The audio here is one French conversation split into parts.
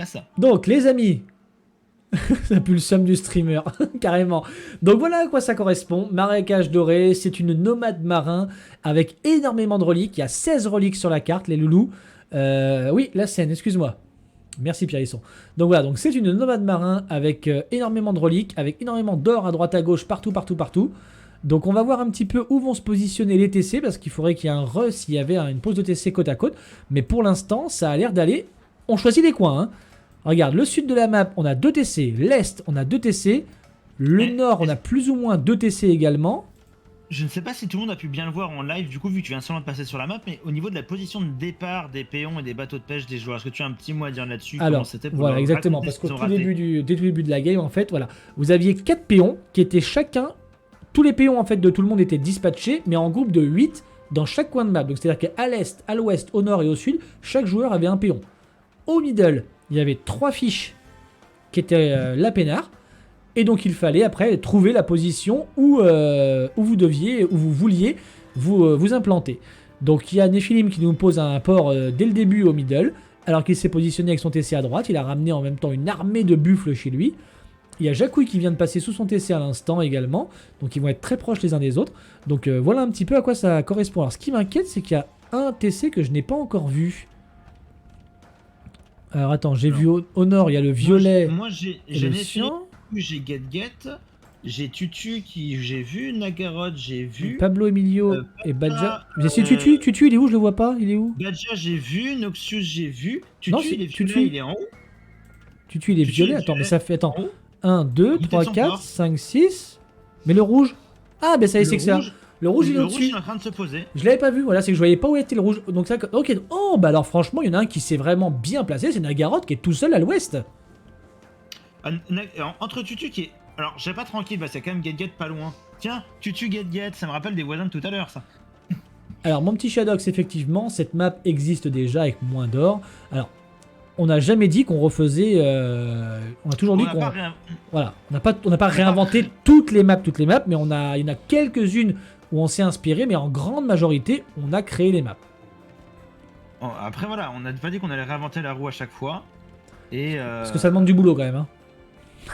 Ah ça. Donc, les amis, ça pue le somme du streamer, carrément. Donc voilà à quoi ça correspond. Marécage doré, c'est une nomade marin avec énormément de reliques. Il y a 16 reliques sur la carte, les loulous. Oui, la scène, excuse-moi. Merci Pierre-Hisson. Donc voilà, donc c'est une nomade marin avec énormément de reliques, avec énormément d'or à droite à gauche, partout, partout, partout. Donc on va voir un petit peu où vont se positionner les TC, parce qu'il faudrait qu'il y ait un re s'il y avait une pause de TC côte à côte. Mais pour l'instant, ça a l'air d'aller... On choisit des coins, hein. Regarde, le sud de la map, on a 2 TC. L'est, on a 2 TC. Le Mais nord, on a plus ou moins 2 TC également. je ne sais pas si tout le monde a pu bien le voir en live, du coup, vu que tu viens seulement de passer sur la map, mais au niveau de la position de départ des péons et des bateaux de pêche des joueurs, est-ce que tu as un petit mot à dire là-dessus? Comment Alors, c'était pour voilà, leur exactement. raconter Parce ce qu'au qu'ils ont tout raté? dès tout début de la game, en fait, voilà, vous aviez 4 péons qui étaient chacun... Tous les péons, en fait, de tout le monde étaient dispatchés, mais en groupe de 8 dans chaque coin de map. Donc, c'est-à-dire qu'à l'est, à l'ouest, au nord et au sud, chaque joueur avait un péon. Au middle, il y avait 3 fiches qui étaient la peinard. Et donc il fallait après trouver la position où vous deviez, où vous vouliez vous implanter. Donc il y a Nephilim qui nous pose un port dès le début au middle, alors qu'il s'est positionné avec son TC à droite. Il a ramené en même temps une armée de buffles chez lui. Il y a Jacouille qui vient de passer sous son TC à l'instant également, donc ils vont être très proches les uns des autres. Donc voilà un petit peu à quoi ça correspond. Alors ce qui m'inquiète, c'est qu'il y a un TC que je n'ai pas encore vu. Alors attends, j'ai Alors, vu au nord, il y a le violet moi j'ai et le Nephilim, cyan. j'ai Get, j'ai Tutu qui j'ai vu, Nagarod j'ai vu, Pablo Emilio et Badja. Badja, Mais c'est Tutu, Tutu, il est où? Je le vois pas, il est où? Badja j'ai vu, Noxious j'ai vu, Non, Tutu c'est il est violet, il Tutu. est en haut, Tutu, il est Tutu il violet. est Attends, mais violet, ça fait. Attends. en haut, 1, 2, à côté de 3, son 4, port. 5, 6. Mais le rouge. Ah, ben ça y est, Le c'est que ça. rouge, Le rouge, il est le rouge il est au-dessus. en train de se poser. Je l'avais pas vu, voilà, c'est que je voyais pas où était le rouge. Donc ça. Ok. Oh, bah alors franchement, il y en a un qui s'est vraiment bien placé, c'est Nagaroth qui est tout seul à l'ouest. Entre Tutu qui est. Alors, j'ai pas tranquille, parce qu'il y a quand même Get pas loin. Tiens, Tutu Get, ça me rappelle des voisins de tout à l'heure, ça. Alors, mon petit Shadox, effectivement, cette map existe déjà avec moins d'or. Alors, on n'a jamais dit qu'on refaisait. On a toujours On dit n'a qu'on. pas rien. Voilà, on n'a pas On n'a pas. réinventé toutes les maps, mais il y en a quelques-unes où on s'est inspiré, mais en grande majorité, on a créé les maps. Après, voilà, on n'a pas dit qu'on allait réinventer la roue à chaque fois. Et, Parce que ça demande du boulot quand même. Hein.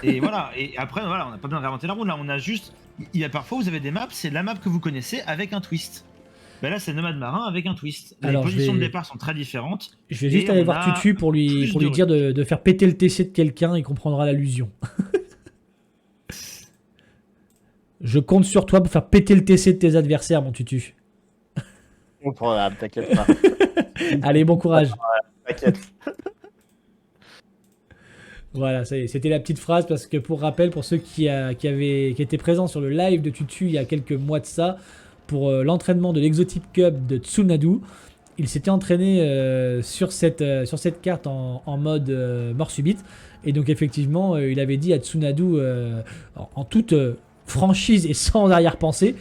et voilà, et après, voilà, on n'a pas besoin de réinventer la roue. Là, on a juste. Il y a parfois, vous avez des maps, c'est la map que vous connaissez avec un twist. Ben là, c'est Nomade Marin avec un twist. Les Alors, positions de départ sont très différentes. je vais juste Et aller on voir a Tutu pour plus lui de. dire de faire péter le TC de quelqu'un, il comprendra l'allusion. Je compte sur toi pour faire péter le TC de tes adversaires, mon Tutu. Bon programme, t'inquiète pas. Allez, bon courage. T'inquiète. Voilà, ça y est, c'était la petite phrase parce que pour rappel, pour ceux qui étaient présents sur le live de Tutu il y a quelques mois de ça, pour l'entraînement de l'Exotype Cup de Tsunadu, il s'était entraîné sur cette carte en mode mort subite. Et donc effectivement, il avait dit à Tsunadu, en toute franchise et sans arrière-pensée,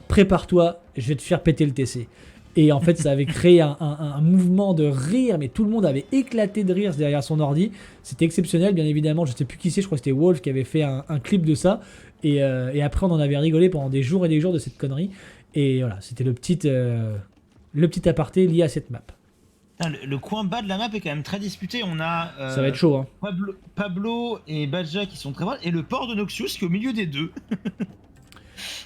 prépare-toi, je vais te faire péter le TC. Et en fait, ça avait créé un mouvement de rire, mais tout le monde avait éclaté de rire derrière son ordi. C'était exceptionnel, bien évidemment. Je sais plus qui c'est, je crois que c'était Wolf qui avait fait un clip de ça. Et après, on en avait rigolé pendant des jours et des jours de cette connerie. Et voilà, c'était le petit aparté lié à cette map. Ah, le coin bas de la map est quand même très disputé. On a Ça va être chaud, hein. Pablo et Badja qui sont très bons, et le port de Noxious qui est au milieu des deux.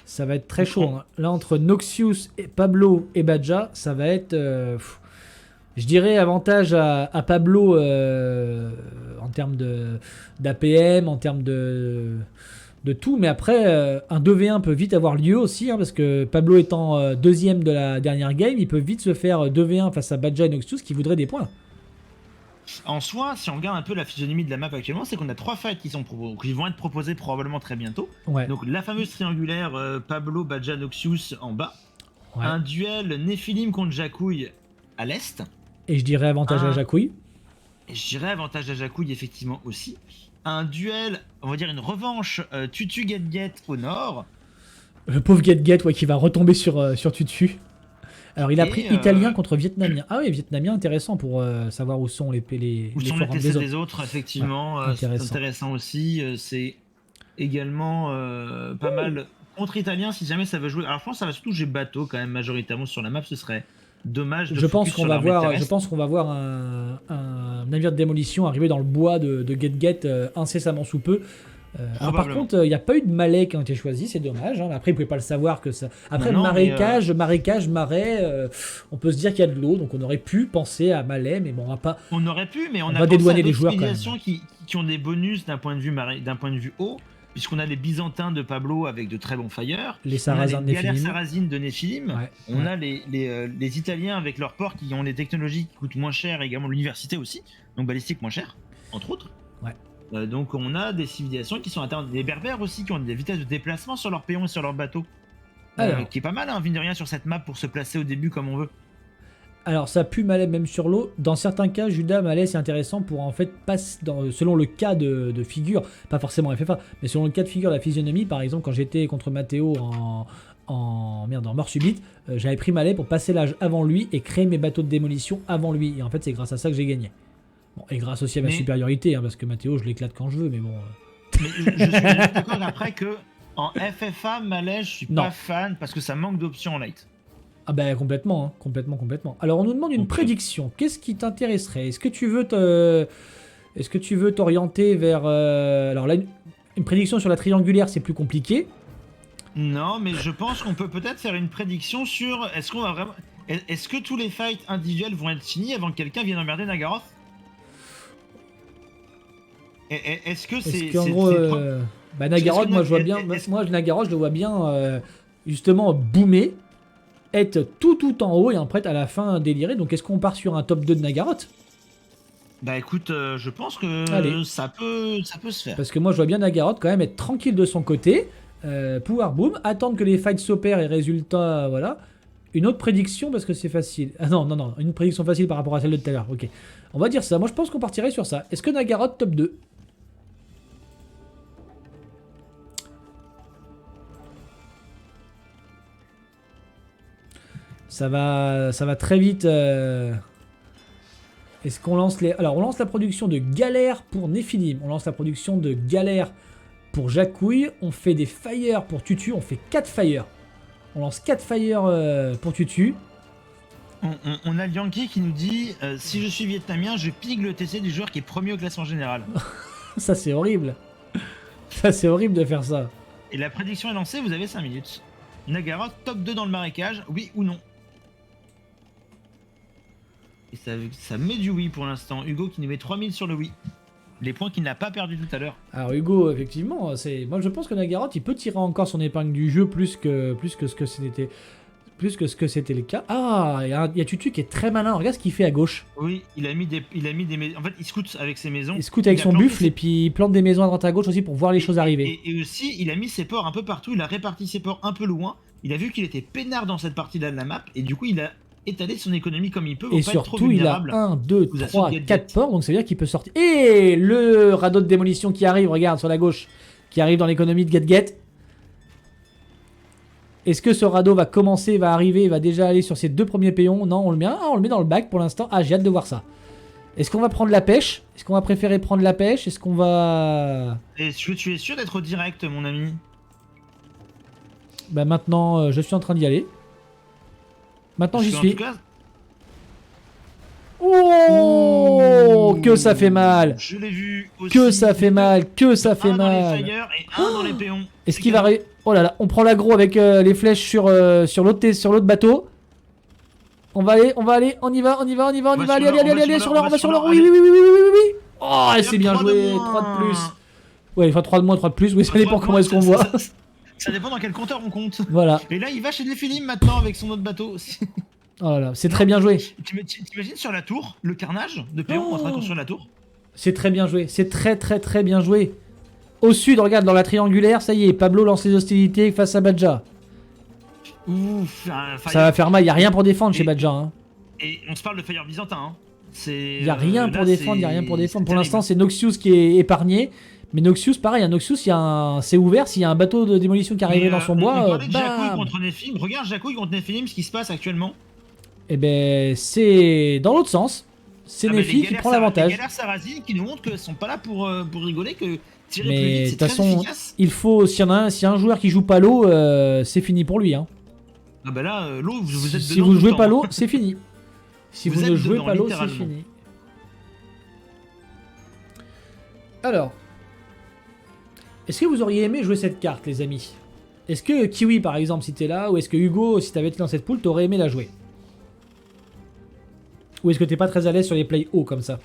Ça va être très chaud. Hein. Là, entre Noxious, et Pablo et Badja, ça va être... je dirais avantage à Pablo en termes d'APM, en termes de tout. Mais après, un 2v1 peut vite avoir lieu aussi, hein, parce que Pablo étant deuxième de la dernière game, il peut vite se faire 2v1 face à Badja et Noxious qui voudraient des points. En soi, si on regarde un peu la physionomie de la map actuellement, c'est qu'on a 3 fights qui vont être proposés probablement très bientôt. Ouais. Donc la fameuse triangulaire Pablo, Badja, Noxious en bas. Ouais. Un duel Nephilim contre Jacouille à l'est. Et je dirais avantage à Jacouille. Et je dirais avantage à Jacouille effectivement aussi. Un duel, on va dire une revanche Tutu Get au nord. Le pauvre Get ouais, qui va retomber sur Tutu. Alors il a pris italien contre vietnamien. Ah oui, vietnamien intéressant pour savoir où sont les forums des autres, effectivement. Ouais, c'est intéressant aussi. C'est également pas mal contre italien si jamais ça veut jouer. Alors je pense que ça va surtout jouer bateau quand même majoritairement sur la map. Ce serait dommage de Je pense focus qu'on sur va l'armée voir, terrestre. je pense qu'on va voir un navire de démolition arriver dans le bois de Get incessamment sous peu. Alors par Probablement. contre, il n'y a pas eu de malais qui ont été choisis, c'est dommage. Hein. Après, vous pouvez pas le savoir que ça. Après, Non, marais, on peut se dire qu'il y a de l'eau, donc on aurait pu penser à malais, mais bon, on va pas. On aurait pu, mais on On a va pensé dédouaner à les d'autres joueurs, quand même. civilisations qui ont des bonus d'un point de vue d'un point de vue haut, puisqu'on a les Byzantins de Pablo avec de très bons fires. Les On a Sarrasins de les galères Néphilim. sarrasines de Néphilim. Ouais, On ouais. a les Italiens avec leurs ports qui ont les technologies qui coûtent moins cher, également l'université aussi, donc balistique moins cher, entre autres. Ouais. Donc on a des civilisations qui sont atteintes. Les Berbères aussi qui ont des vitesses de déplacement sur leurs péons et sur leurs bateaux. Alors. Qui est pas mal, hein, mine de rien, sur cette map pour se placer au début comme on veut. Alors ça pue malais même sur l'eau. Dans certains cas, Judas malais c'est intéressant pour en fait passer selon le cas de figure, pas forcément FFA, mais selon le cas de figure de la physionomie. Par exemple, quand j'étais contre Matteo en mort subite, j'avais pris malais pour passer l'âge avant lui et créer mes bateaux de démolition avant lui. Et en fait, c'est grâce à ça que j'ai gagné. Bon, et grâce aussi à ma Mais- supériorité, hein, parce que Matteo, je l'éclate quand je veux, mais bon. Mais je suis d'accord après que en FFA, Malais, je suis Non. pas fan parce que ça manque d'options en light. Ah ben complètement, hein, complètement. Alors on nous demande une Ok. prédiction. Qu'est-ce qui t'intéresserait? Est-ce que tu veux t'orienter vers alors là une prédiction sur la triangulaire, c'est plus compliqué. Non, mais je pense qu'on peut peut-être faire une prédiction sur est-ce que tous les fights individuels vont être finis avant que quelqu'un vienne emmerder Nagaroth? Est-ce que Est-ce qu'en gros Nagaroth, moi je vois bien moi Nagaroth, je le vois bien justement boomer, être tout en haut et après à la fin délirer. Donc est-ce qu'on part sur un top 2 de Nagaroth? Bah écoute, je pense que Allez. ça peut se faire. Parce que moi je vois bien Nagaroth quand même être tranquille de son côté, pouvoir boom, attendre que les fights s'opèrent et résultat, voilà. Une autre prédiction parce que c'est facile. Ah non, une prédiction facile par rapport à celle de tout à l'heure, ok. On va dire ça, moi je pense qu'on partirait sur ça. Est-ce que Nagaroth top 2? Ça va très vite. Est-ce qu'on lance les... Alors, on lance la production de galères pour Néphilim. On lance la production de galères pour Jacouille. On fait des fires pour Tutu. On fait 4 fires. On lance 4 fires pour Tutu. On a le Yankee qui nous dit si je suis vietnamien, je pique le TC du joueur qui est premier au classement général. Ça, c'est horrible. Ça, c'est horrible de faire ça. Et la prédiction est lancée, vous avez 5 minutes. Nagaroth, top 2 dans le marécage, oui ou non? Et ça met du oui pour l'instant. Hugo qui nous met 3000 sur le oui. Les points qu'il n'a pas perdu tout à l'heure. Alors Hugo, effectivement, moi je pense que Nagaroth, il peut tirer encore son épingle du jeu plus que ce que c'était le cas. Ah, il y a Tutu qui est très malin. Regarde ce qu'il fait à gauche. Oui, il a mis des maisons. En fait, il scoute avec ses maisons. Il scoute avec a son planté buffle ses- et puis il plante des maisons à droite à gauche aussi pour voir les choses arriver. Et aussi, il a mis ses ports un peu partout. Il a réparti ses ports un peu loin. Il a vu qu'il était peinard dans cette partie-là de la map. Et du coup, il a étalé son économie comme il peut pour Et pas être trop surtout, il a vulnérable. 1, 2, Vous 3, assauts de 4 gadgets. ports, donc ça veut dire qu'il peut sortir. Et le radeau de démolition qui arrive, regarde sur la gauche, qui arrive dans l'économie de Get. Est-ce que ce radeau va commencer, va arriver, va déjà aller sur ses 2 premiers péons? Non, on le met dans le bac pour l'instant. Ah, j'ai hâte de voir ça. Est-ce qu'on va prendre la pêche? Est-ce qu'on va préférer prendre la pêche? Est-ce qu'on va... Est-ce que tu es sûr d'être direct, mon ami? Bah maintenant, je suis en train d'y aller. Maintenant, Parce j'y que, en suis. tout cas, Oh, que ça fait mal. Je l'ai vu aussi. Que ça fait mal. Que ça fait Un dans les mal. fires et un dans les péons. Est-ce C'est qu'il va... cadeau. Oh là là, on prend l'aggro avec les flèches sur l'autre bateau. On va aller, on y va, allez, sur l'or, on va sur l'or, oui, oui. Oh, c'est bien Trois de joué, moins. 3 de plus. Ouais, enfin 3 de moins, 3 de plus, oui, ça Trois dépend de comment moins, est-ce qu'on voit. Ça dépend dans quel compteur on compte. Voilà, Et là, il va chez Néphilim maintenant avec son autre bateau. oh là là, c'est très bien joué. T'imagines sur la tour, le carnage de péons en train de construire la tour? C'est très bien joué, c'est très bien joué. Au sud, regarde, dans la triangulaire, ça y est, Pablo lance les hostilités face à Badja. Ouf, Ça va faire mal, y a rien pour défendre chez Badja. Hein. Et on se parle de fire byzantin. Hein. Y a rien pour défendre, y a rien pour défendre. Pour l'instant, c'est Noxius qui est épargné. Mais Noxius, pareil, Noxius, c'est ouvert. S'il y a un bateau de démolition qui arrive dans son On bois, parlait de Jacouille bam. contre Néphilim. Regarde Jacouille contre Néphilim, ce qui se passe actuellement. Et ben, c'est dans l'autre sens. C'est Ah bah, Nephi les qui galères prend l'avantage. Les galères sarrasines qui nous montrent qu'elles sont pas là pour rigoler, que tirer Mais plus vite, de c'est toute très façon, efficace. il faut, s'il y a un joueur qui joue pas l'eau, c'est fini pour lui. Hein. Ah bah là, l'eau, vous êtes Si dedans vous tout jouez le pas temps. l'eau, c'est fini. Si Vous vous êtes ne jouez dedans, pas l'eau, c'est littéralement. fini. Alors, est-ce que vous auriez aimé jouer cette carte, les amis? Est-ce que Kiwi, par exemple, si t'es là, ou est-ce que Hugo, si t'avais été dans cette poule, t'aurais aimé la jouer? Ou est-ce que t'es pas très à l'aise sur les plays hauts comme ça?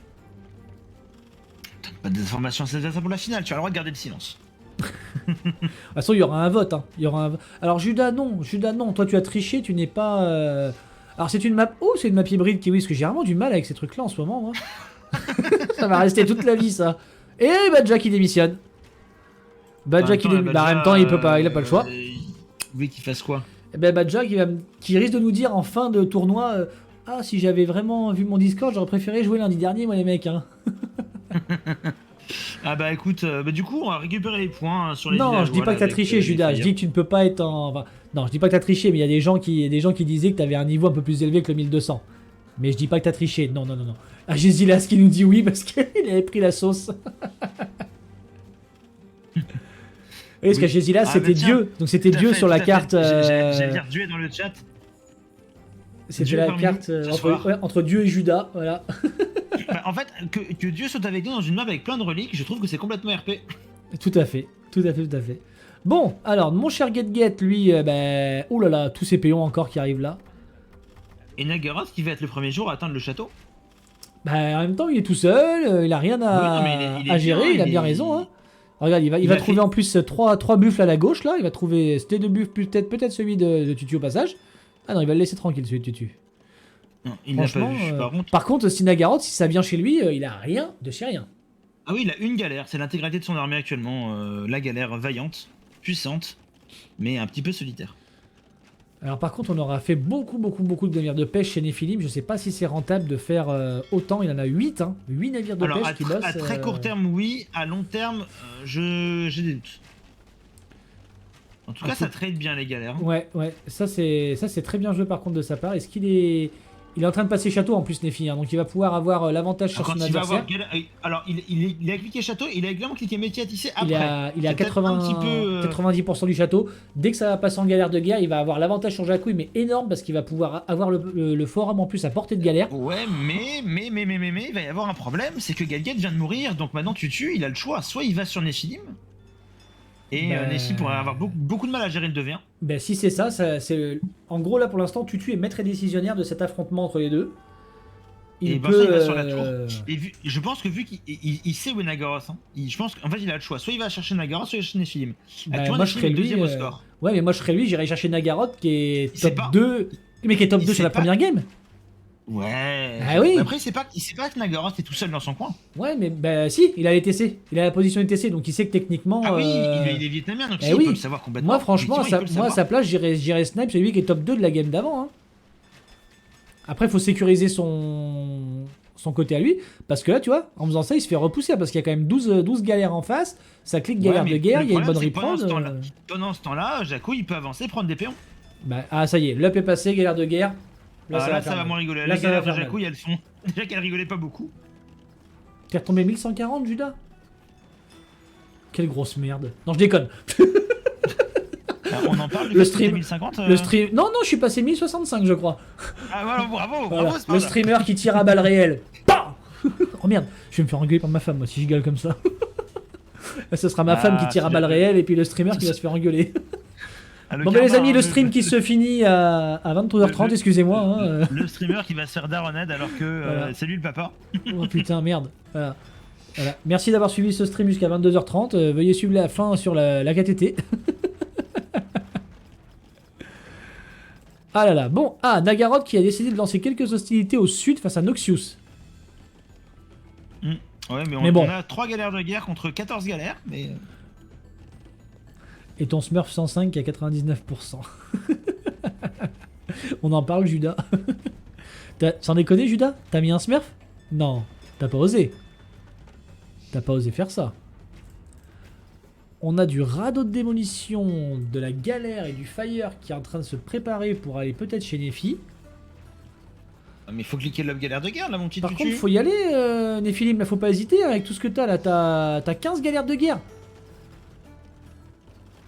Pas des informations, c'est ça pour la finale, tu as le droit de garder le silence. De toute façon, il y aura un vote. Hein. Il y aura un... Alors, Judas, non. Judas, non. Toi, tu as triché, tu n'es pas... Alors, c'est une map... Oh, c'est une map hybride, Kiwi, parce que j'ai vraiment du mal avec ces trucs-là en ce moment, moi. Ça va rester toute la vie, ça. Et Badja qui démissionne. Badja qui démissionne. Bah, en même temps, il peut pas, il a pas le choix. Vous voulez qu'il fasse quoi? Et ben Badja qui risque de nous dire en fin de tournoi ah, si j'avais vraiment vu mon Discord, j'aurais préféré jouer lundi dernier, moi, les mecs. Hein. Ah bah écoute, bah du coup, on va récupérer les points sur les Non, villages, je dis pas voilà, que t'as avec, triché, les Judas. Je fires. dis que tu ne peux pas être en. Enfin, non, je dis pas que t'as triché, mais il y a des gens qui disaient que t'avais un niveau un peu plus élevé que le 1200. Mais je dis pas que t'as triché. Non, non, non, non. Ah, j'ai Zilas qui nous dit oui parce qu'il avait pris la sauce. Oui, parce que chez Zilas, Ah, c'était bah tiens, Dieu. Donc c'était Tout à Dieu fait, sur tout la à fait. carte. J'allais dire Dieu est dans le chat. C'était Dieu la parmi carte nous, ce entre, soir. ouais, entre Dieu et Judas. Voilà. Bah, en fait, que Dieu saute avec nous dans une map avec plein de reliques, je trouve que c'est complètement RP. Tout à fait. Tout à fait, tout à fait. Bon, alors, mon cher Get, lui, ben. Oh là là, tous ces péons encore qui arrivent là. Et Nagaroth qui va être le premier jour à atteindre le château. Bah, en même temps, il est tout seul, il a rien à, Oui, non, mais il est à gérer, bien, il a il bien est- raison. Hein. Regarde, il va a trouver fait- en plus trois buffles à la gauche là, il va trouver c'était deux buffles, peut-être celui de Tutu au passage. Ah non, il va le laisser tranquille celui de Tutu. Non, il l'a pas Franchement, vu. Par contre, par contre, si Nagaroth, si ça vient chez lui, il a rien de chez rien. ah oui, il a une galère, c'est l'intégralité de son armée actuellement. La galère vaillante, puissante, mais un petit peu solitaire. Alors par contre, on aura fait beaucoup de navires de pêche chez Nephilim. Je sais pas si c'est rentable de faire autant. Il en a 8, hein. 8 navires de Alors, pêche qui bossent. à très court terme, oui. À long terme, j'ai des doutes. En tout Un cas, peu. ça trade bien les galères. Ouais, ça c'est très bien joué par contre de sa part. Est-ce qu'il est... Il est en train de passer château en plus Nephi, hein, donc il va pouvoir avoir l'avantage sur Alors, son quand il va adversaire. avoir alors, il a cliqué château, il a également cliqué métier à tisser après. Il est à C'est peut-être un petit peu, 90% du château. Dès que ça va passer en galère de guerre, il va avoir l'avantage sur Jacouille, mais énorme parce qu'il va pouvoir avoir le forum en plus à portée de galère. Ouais, mais, il va y avoir un problème, c'est que Galget vient de mourir, donc maintenant il a le choix. Soit il va sur Nephilim, et Bah- Nephi pourrait avoir beaucoup de mal à gérer le 2v1. Ben si c'est ça, c'est en gros là pour l'instant Tutu est maître et décisionnaire de cet affrontement entre les deux. Et Il ben ça, peut. il va sur la tour. Et je pense que vu qu'il sait où est Nagaroth, hein, je pense qu'en fait il a le choix. Soit il va chercher Nagaroth, soit il va chercher Nephilim. Bah, Actuellement, moi je Nephilim serais est lui. deuxième au score. Ouais, mais moi je serais lui, j'irais chercher Nagaroth qui est Il sait top pas. 2. Mais qui est top Il 2 sur sait la pas. première game. Ouais. Ah oui. Mais après, il sait pas que Nagaroth est tout seul dans son coin. Ouais, mais bah si, il a les TC. Il a la position des TC, donc il sait que techniquement. Ah oui, il est vietnamien, donc eh si, il oui. peut le savoir complètement. Moi franchement, Effectivement, il peut le moi à savoir. sa place, j'irais snipe celui qui est top 2 de la game d'avant. Hein. Après, il faut sécuriser son côté à lui. Parce que là, tu vois, en faisant ça, il se fait repousser. Parce qu'il y a quand même 12 galères en face. Ça clique galère Ouais, de mais guerre, le il y a une bonne problème, c'est que reprendre. pendant ce temps-là, Jakku, il peut avancer, prendre des péons. Bah, ah, ça y est, l'up est passé, galère de guerre. Là, ça faire va mal. moins rigoler. Là, Les ça va galères de faire Jakku, mal. elles font. Déjà qu'elles rigolaient pas beaucoup. T'es retombé 1140, Judas? Quelle grosse merde. Non, je déconne. On en parle du Le fait que stream- 2050. Le stream. Non, je suis passé 1065, je crois. Ah voilà, bravo, Voilà. bravo, c'est pas Le mal. streamer qui tire à balles réelles. Pam. Oh merde, je vais me faire engueuler par ma femme, moi, si je gueule comme ça. Là, ce sera ma femme qui tire à c'est balles bien. réelles et puis le streamer qui va se faire engueuler. Ah, le Bon, bah, les karma, amis, hein, le stream qui se finit à 23h30, excusez-moi. Hein. Le streamer qui va se faire daronade alors que Voilà. c'est lui le papa. Oh putain, merde. Voilà. Voilà. Merci d'avoir suivi ce stream jusqu'à 22h30. Veuillez suivre la fin sur la KTT. Ah là là, bon. Ah, Nagaroth qui a décidé de lancer quelques hostilités au sud face à Noxius. Ouais, mais, Mais bon. on a 3 galères de guerre contre 14 galères, mais. Et ton Smurf 105 qui a 99%. On en parle, Judas. Sans déconner, Judas? T'as mis un Smurf? Non, t'as pas osé. T'as pas osé faire ça. On a du radeau de démolition, de la galère et du fire qui est en train de se préparer pour aller peut-être chez Nephi. Mais faut cliquer le galère de guerre là, mon petit Par tutu. contre, faut y aller, Nephilim, là, faut pas hésiter hein, avec tout ce que t'as là. T'as 15 galères de guerre.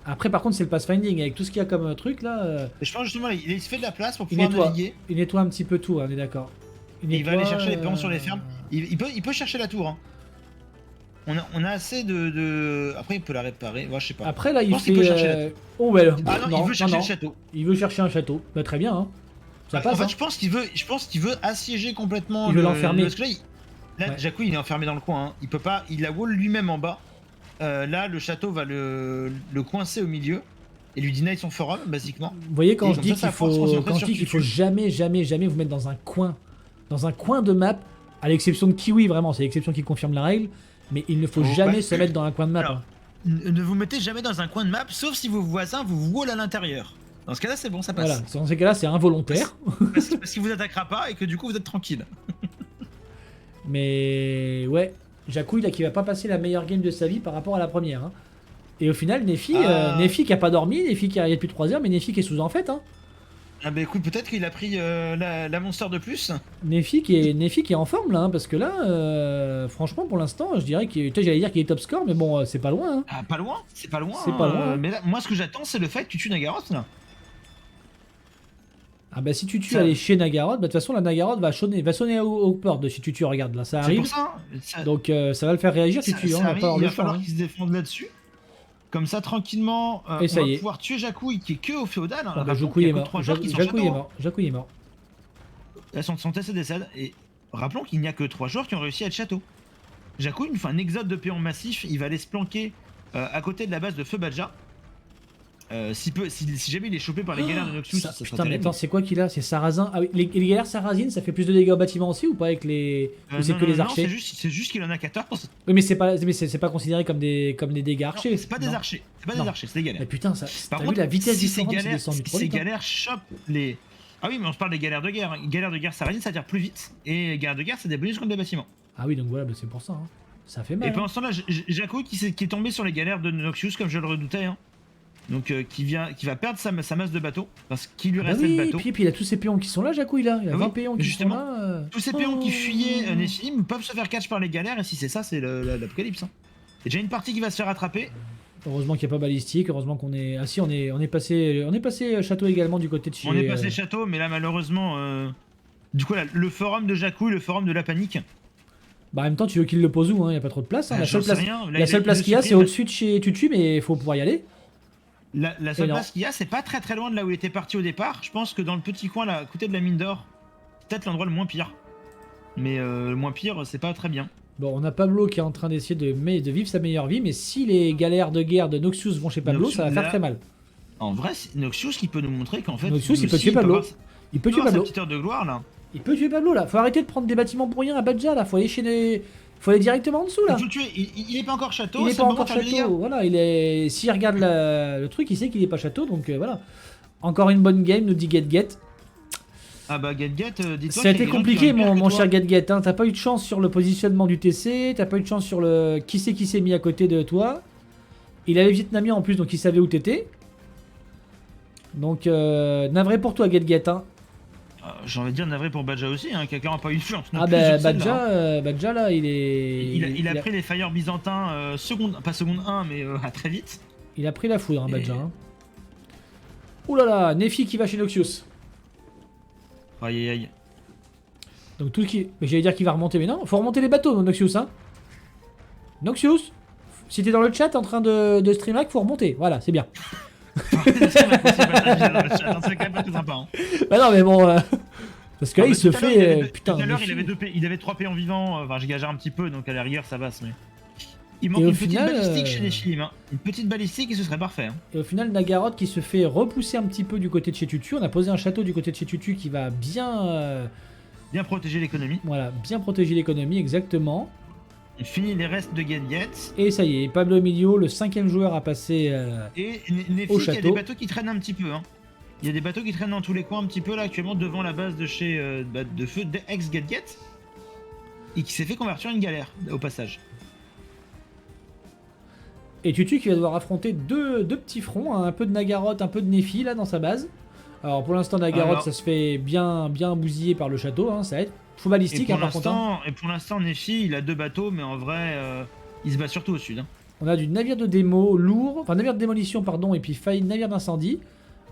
Après, par contre, c'est le pathfinding avec tout ce qu'il y a comme truc là. Et je pense justement, il se fait de la place pour Il pouvoir nettoie. naviguer. Il nettoie un petit peu tout, hein, on est d'accord. Il va aller nettoie, chercher les péons sur les fermes. Il peut chercher la tour. Hein. On a assez de. Après, il peut la réparer. Ouais, je sais pas. Après, là, Je il pense qu'il peut chercher la fait. Oh, ouais. Ah non, il veut chercher le château. Il veut chercher un château. Bah, très bien, hein. Ça En passe. fait, Hein. je pense qu'il veut assiéger complètement. Il veut l'enfermer. Parce que là, Ouais. Jakku, il est enfermé dans le coin. Hein. Il peut pas. Il a wall lui-même en bas. Là, le château va le coincer au milieu et lui deny son forum, basiquement. Vous voyez, quand Et je comme dis ça, qu'il ça force qu'on se faut, concentre quand je sur dis qu'il faut Tutu. jamais vous mettre dans un coin de map, à l'exception de Kiwi, vraiment, c'est l'exception qui confirme la règle, mais il ne faut Oh, jamais parce se que- mettre dans un coin de map. Alors, Hein. Ne vous mettez jamais dans un coin de map, sauf si vos voisins vous wall à l'intérieur. Dans ce cas-là, c'est bon, ça passe. Voilà, dans ces cas-là, c'est involontaire. Parce qu'il vous attaquera pas et que du coup, vous êtes tranquille. Mais ouais, Jakku, là, qui va pas passer la meilleure game de sa vie par rapport à la première. Hein. Et au final, Nefi, Nefi qui a pas dormi, Nefi qui est arrivé depuis 3 heures, mais Nefi qui est sous en fait. Hein. Ah bah écoute, peut-être qu'il a pris la monster de plus. Nefi qui est en forme là, hein, parce que là, franchement, pour l'instant, je dirais qu'il j'allais dire qu'il est top score, mais bon, c'est pas loin. Hein. Ah, pas loin, c'est pas loin. C'est pas loin, hein. Mais là, moi, ce que j'attends, c'est le fait que tu tues Nagaroth là. Ah bah si tu tues Ça- aller chez Nagaroth, bah de toute façon la Nagaroth va sonner aux portes de si tu regarde là, ça C'est arrive. pour ça. Ça, Donc ça va le faire réagir ça- Tutu, ça hein, on va arrive, pas avoir il le va choix. falloir Hein. qu'il se défende là-dessus. Comme ça, tranquillement, Et ça on y va est. pouvoir tuer Jakku qui est que au féodal. Hein. Ah bah Rappelons Jakku qu'il y est a que mort, 3 joueurs qui sont Jakku est château. mort, Jakku est mort. Là, son TC décède. Et rappelons qu'il n'y a que 3 joueurs qui ont réussi à être château. Jakku, il nous fait un exode de péons massif. Il va aller se planquer à côté de la base de Feu Badja. Si jamais il est chopé par les galères de Noxus, ça serait Putain mais terrible. attends, c'est quoi qu'il a? C'est Sarrazin. Ah oui, les galères Sarrazine, ça fait plus de dégâts au bâtiment aussi ou pas avec les. Ou c'est Non, que non, les non, archers? c'est juste qu'il en a 14. Oui mais c'est pas considéré comme des dégâts archers. Non, c'est pas des Non. archers. C'est pas Non. des archers, c'est des galères. Mais putain, ça. Par T'as contre, vu la vitesse si ces différente, c'est galères, descendu trop ces vite. Hein. galères chopent les. Ah oui, mais on se parle des galères de guerre. Hein. Galères de guerre sarrazine, ça tire plus vite. Et galères de guerre, c'est des bonus contre les bâtiments. Ah oui, donc voilà, bah, c'est pour ça. Hein. Ça fait mal. Et Hein. pendant ce temps-là, Jakku qui est tombé sur les galères de Noxious, comme je le redoutais. Hein. Donc qui va perdre sa masse de bateaux. Parce qu'il lui Bah restait oui, le bateau. puis il a tous ces péons qui sont là, Jakku, il a. Il a Ah 20 oui, péons qui justement. sont là. Tous ces péons qui Oh. fuyaient Néphilim peuvent se faire catch par les galères. Et si c'est ça, c'est l'apocalypse. Hein. Il y a déjà une partie qui va se faire attraper. Heureusement qu'il n'y a pas balistique, heureusement qu'on est. Ah si, on est passé château également du côté de chez. On est passé château, mais là malheureusement. Du coup, là, le forum de Jakku et le forum de la panique. Bah en même temps, tu veux qu'il le pose où, hein? Il n'y a pas trop de place. Hein. La J'en seule sais place, rien. Là, la seule il place qu'il y a, c'est supprime. au-dessus de chez Tutu, mais il faut pouvoir y aller. La seule Et non. place qu'il y a, c'est pas très loin de là où il était parti au départ. Je pense que dans le petit coin là, à côté de la mine d'or, c'est peut-être l'endroit le moins pire. Mais le moins pire, c'est pas très bien. Bon, on a Pablo qui est en train d'essayer de vivre sa meilleure vie, mais si les galères de guerre de Noxious vont chez Pablo, Noxious, ça va faire là- très mal. En vrai, c'est Noxious qui peut nous montrer qu'en fait. Noxious, lui il peut aussi, tuer Pablo. avoir sa- Il peut tuer avoir sa Pablo. petite heure de gloire là. Il peut tuer Pablo là. Faut arrêter de prendre des bâtiments pour rien à Badja là. Faut aller chez les. Faut aller directement en dessous là. Il faut le tuer. Il est pas encore château. Il est c'est pas le moment encore de faire des dégâts. château. Voilà, il est. S'il regarde le truc, il sait qu'il est pas château, donc voilà. Encore une bonne game, nous dit GetGet. Ah bah Get, dis-toi. Ça a qu'il y été des gens qui compliqué, ont pire que mon toi. cher GetGet. Hein. T'as pas eu de chance sur le positionnement du TC, t'as pas eu de chance sur le qui c'est qui s'est mis à côté de toi. Il avait vietnamien en plus, donc il savait où t'étais. Donc navré pour toi, GetGet. Hein. J'ai envie de dire navré pour Badja aussi, hein, qui a clairement pas eu de chance. non Ah plus bah sur celle-là, hein. Badja là, il est. Il a pris les fire byzantins pas seconde 1, mais à très vite. Il a pris la foudre, hein, Et- Badja. Hein. Ouh là là, Nefi qui va chez Noxious. Aïe aïe aïe. Donc tout ce qui. Mais j'allais dire qu'il va remonter, mais non, faut remonter les bateaux, Noxious, hein. Noxious, si t'es dans le chat en train de stream hack, faut remonter. Voilà, c'est bien. C'est quand même pas tout sympa. Hein. Bah non, mais bon. Parce que là, Ah, il mais se tout à l'heure, fait. il Putain, tout à l'heure, Nefi. il avait 3 P en vivant. Enfin, j'exagère un petit peu, donc à la rigueur, ça passe. Mais il manque Et au une petite final, balistique chez les Chilim. Hein. Une petite balistique et ce serait parfait. Hein. Et au final, Nagaroth qui se fait repousser un petit peu du côté de chez Tutu. On a posé un château du côté de chez Tutu qui va bien. Bien protéger l'économie. Voilà, bien protéger l'économie, exactement. On finit les restes de Get. Et ça y est, Pablo Emilio, le 5ème joueur à passer. Et Au Nefi, il y a château. des bateaux qui traînent un petit peu. Hein. Il y a des bateaux qui traînent dans tous les coins un petit peu là actuellement devant la base de chez de feu d'ex Get et qui s'est fait convertir en une galère au passage. Et Tutu qui va devoir affronter deux petits fronts, hein, un peu de Nagaroth, un peu de Nefi là dans sa base. Alors pour l'instant, Nagaroth Alors- ça se fait bien bousiller par le château, hein, ça aide. Faut balistique, hein, par contre. Hein. Et pour l'instant, Nefi, il a 2 bateaux, mais en vrai, il se bat surtout au sud. Hein. On a du navire de démo lourd, enfin navire de démolition pardon, et puis navire d'incendie.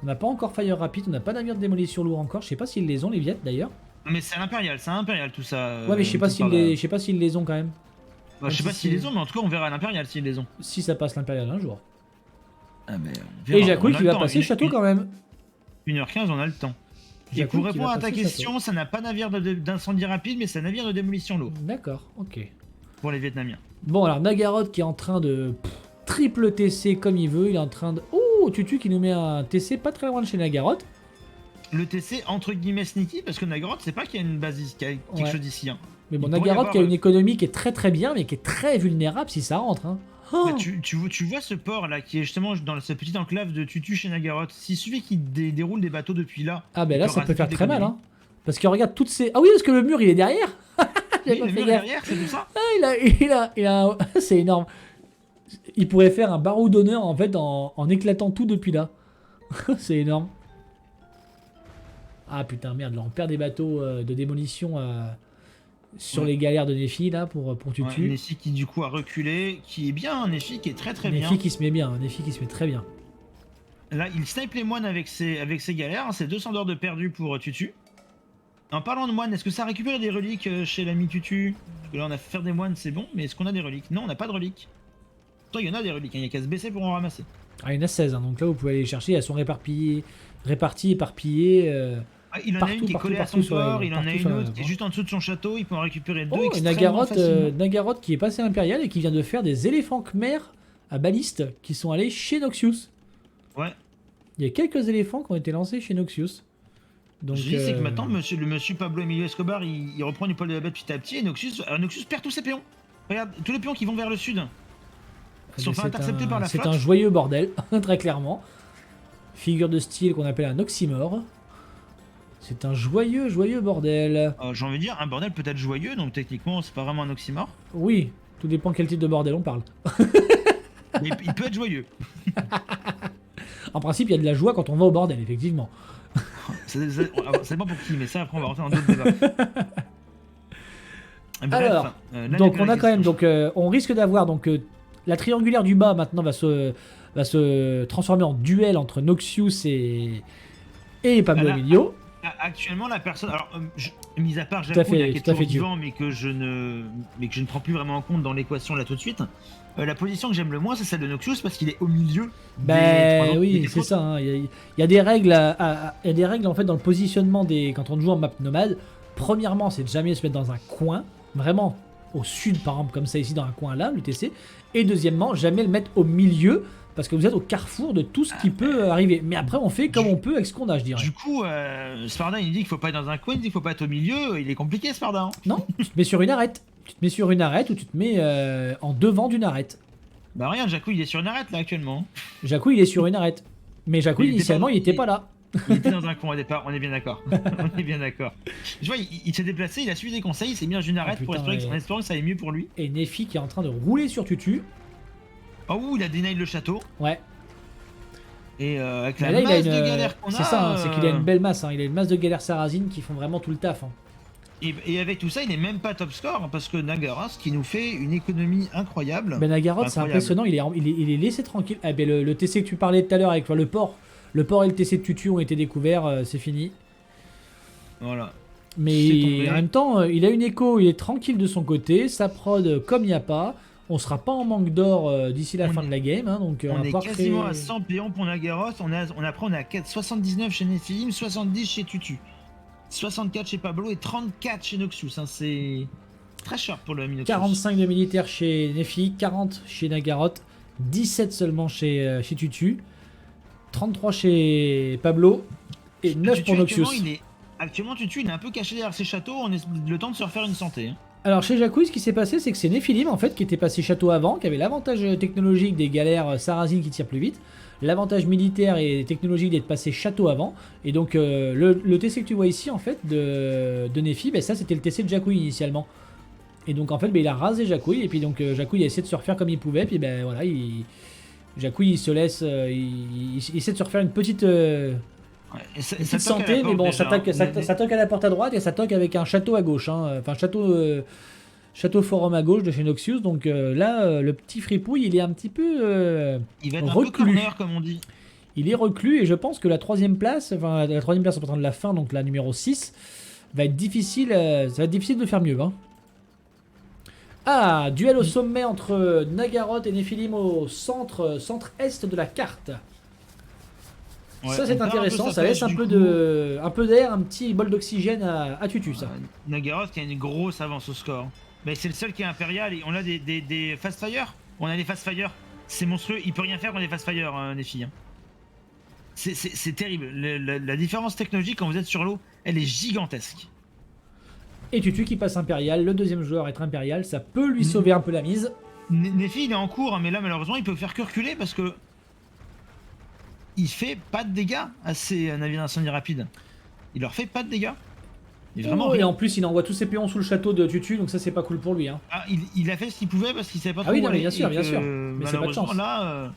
On n'a pas encore Fire Rapid, on n'a pas navire de démolition lourd encore. Je sais pas s'ils les ont les Viettes d'ailleurs. Mais c'est à l'impérial tout ça. Ouais mais je sais pas tout s'ils par- je sais pas s'ils les ont quand même. Bah, je sais pas s'ils les ont, mais en tout cas on verra à l'impérial s'ils les ont. Si ça passe l'impérial un jour. Ah, mais Et Jacouille qui va passer château quand même. 1h15 on a le temps. Et Jacouille pour qui répondre va à ta passer question, ça n'a pas navire d'incendie rapide, mais c'est un navire de démolition lourd D'accord, ok. pour les Vietnamiens. Bon alors Nagaroth qui est en train de triple TC comme il veut, il est en train de... Oh Tutu qui nous met un TC pas très loin de chez Nagaroth. Le TC entre guillemets sneaky, parce que Nagaroth c'est pas qu'il y a une base, qu'il y a quelque Ouais. chose d'ici. Hein. Mais bon Il pourrait y Nagaroth avoir, qui a une économie qui est très très bien mais qui est très vulnérable si ça rentre. Hein. Oh Bah, tu vois ce port là qui est justement dans cette petite enclave de Tutu chez Nagaroth. S'il suffit qu'il déroule des bateaux depuis là. Ah ben il là peut ça peut raser faire toute très mal l'économie. hein. Parce que regarde toutes ces... Ah oui parce que le mur il est derrière. J'avais Oui, pas le fait mur gaffe. derrière, c'est tout ça. Ah, il a... C'est énorme. Il pourrait faire un barreau d'honneur en fait en éclatant tout depuis là. C'est énorme. Ah putain merde, là on perd des bateaux de démolition sur Ouais. les galères de Nefi là pour Ouais, Tutu. Nessie qui du coup a reculé, qui est bien, un Nessie qui est très bien. Nefi qui se met bien, Nefi qui se met très bien. Là, il snipe les moines avec ses galères, hein, c'est 200 d'or de perdu pour Tutu. En parlant de moines, est-ce que ça récupère des reliques chez l'ami Tutu? Parce que là, on a fait faire des moines, c'est bon, mais est-ce qu'on a des reliques? Non, on n'a pas de reliques. Pourtant, il y en a des reliques, hein, il n'y a qu'à se baisser pour en ramasser. Ah, il y en a 16, hein, donc là vous pouvez aller les chercher, elles sont réparties, éparpillées. Ah, il en a Partout, une qui est collée partout, à son partout sur la- port, il en a partout une sur la autre qui est map. juste en dessous de son château, il peut en récupérer deux Oh, et extrêmement Nagaroth, facilement. Nagaroth qui est passé impérial et qui vient de faire des éléphants khmer à baliste qui sont allés chez Noxious. Ouais, Il y a quelques éléphants qui ont été lancés chez Noxious. Donc, je dis, c'est que maintenant, le monsieur Pablo Emilio Escobar, il reprend du poil de la bête petit à petit, et Noxus perd tous ses péons. Regarde, tous les péons qui vont vers le sud sont fait interceptés par la c'est flotte. un joyeux bordel, très clairement. Figure de style qu'on appelle un oxymore. C'est un joyeux bordel. J'ai envie de dire, un bordel peut être joyeux, donc techniquement, c'est pas vraiment un oxymore. Oui, tout dépend quel type de bordel on parle. Mais il peut être joyeux. En principe, il y a de la joie quand on va au bordel, effectivement. Ça dépend pour qui, mais ça, après, on va rentrer dans d'autres débats. Bref, Alors, la donc on a quand même, négociation. donc on risque d'avoir donc la triangulaire du bas maintenant va se transformer en duel entre Noxious et Pablo Voilà. Emilio. Actuellement, la personne, alors, mis à part Tout à Jacouille, fait, qui est tout à fait, toujours vivant, mais que je ne prends plus vraiment en compte dans l'équation là tout de suite, la position que j'aime le moins, c'est celle de Noxious, parce qu'il est au milieu Ben oui, des c'est côtes. ça. Hein. Il y a des règles, il y a des règles en fait dans le positionnement quand on joue en map nomade. Premièrement, c'est de jamais se mettre dans un coin, vraiment au sud par exemple, comme ça ici dans un coin là, l'UTC. Et deuxièmement, jamais le mettre au milieu, parce que vous êtes au carrefour de tout ce qui peut arriver. Mais après, on fait comme on peut avec ce qu'on a, je dirais. Du coup, Sparda, il dit qu'il faut pas être dans un coin, il dit qu'il faut pas être au milieu, il est compliqué Sparda. Hein. Non, tu te mets sur une arête. Tu te mets sur une arête ou tu te mets en devant d'une arête. Bah rien, Jacouille, il est sur une arête là actuellement. Jacouille, il est sur une arête. Mais Jacouille, Il était initialement, pas- il était pas là. Il était dans un coin au départ, on est bien d'accord. On est bien d'accord. Je vois, il s'est déplacé, il a suivi des conseils, il s'est mis dans une arête Ah, pour putain, espérer, ouais. en espérant que ça aille mieux pour lui. Et Nefi qui est en train de rouler sur Tutu. Oh, il a dénaillé le château. Ouais. Et avec Mais la là, masse il a de une. galères qu'on a. C'est ça, hein, c'est qu'il a une belle masse. Hein. Il a une masse de galères sarrasines qui font vraiment tout le taf. Hein. Et avec tout ça, il n'est même pas top score, hein, parce que Nagaras qui nous fait une économie incroyable. Ben Nagaroth, c'est Incroyable. impressionnant. Il est laissé tranquille. Ah, ben, le TC que tu parlais tout à l'heure avec toi, le port et le TC de Tutu ont été découverts. C'est fini. Voilà. C'est Mais tombé. en même temps, il a une écho. Il est tranquille de son côté. Sa prod comme il n'y a pas. On sera pas en manque d'or d'ici la On fin est- de la game. Hein, donc, On va est pas quasiment créer- à 100 péons pour Nagaros. On est à 79 chez Nephilim, 70 chez Tutu, 64 chez Pablo et 34 chez Noxus. Hein, c'est très cher pour le ami Noxus. 45 de militaires chez Nefi, 40 chez Nagaroth, 17 seulement chez Tutu, 33 chez Pablo et 9 Tutu, pour Noxious. Actuellement, Tutu, il est un peu caché derrière ses châteaux. On est le temps de se refaire une santé. Hein. Alors chez Jacouille, ce qui s'est passé, c'est que c'est Nephilim en fait qui était passé château avant, qui avait l'avantage technologique des galères sarrasines qui tirent plus vite, l'avantage militaire et technologique d'être passé château avant, et donc le TC que tu vois ici en fait de Nephi, ben, ça c'était le TC de Jacouille initialement. Et donc en fait ben, il a rasé Jacouille, et puis donc Jacouille a essayé de se refaire comme il pouvait, puis ben voilà, Jacouille il se laisse, il essaie de se refaire une petite Ouais, et ça petite toque à la santé, mais porte bon, déjà, ça toque, hein. ça toque à la porte à droite et ça toque avec un château à gauche. Hein. Enfin, château Château Forum à gauche de chez Noxious. Donc là, le petit fripouille, il est un petit peu Il va être un peu reclus. corner, comme on dit. Il est reclus et je pense que la troisième place, enfin la troisième place en partant de la fin, donc la numéro 6, va être difficile, ça va être difficile de faire mieux. Hein. Ah, duel au sommet entre Nagaroth et Nephilim au centre-est de la carte. Ouais, Ça on c'est perd un peu intéressant, sa ça laisse place, un du peu coup. d'air, un petit bol d'oxygène à Tutu ça. Nagaroth qui a une grosse avance au score. Mais c'est le seul qui est impérial et on a des fast fire. On a des fast fire. C'est monstrueux, il peut rien faire contre des fast fire, Nephi. Hein. C'est terrible. La différence technologique quand vous êtes sur l'eau, elle est gigantesque. Et Tutu qui passe impérial, le deuxième joueur être impérial, ça peut lui sauver un peu la mise. Nephi il est en cours, hein, mais là malheureusement il peut faire que reculer parce que il fait pas de dégâts à ses navires d'incendie rapide. Il leur fait pas de dégâts. Et vraiment Et rien. en plus il envoie tous ses péons sous le château de Tutu, donc ça c'est pas cool pour lui. Hein. Ah, il a fait ce qu'il pouvait parce qu'il savait pas Ah trop oui, où non, mais aller bien sûr, et bien que, sûr. Mais c'est pas de malheureusement chance. là,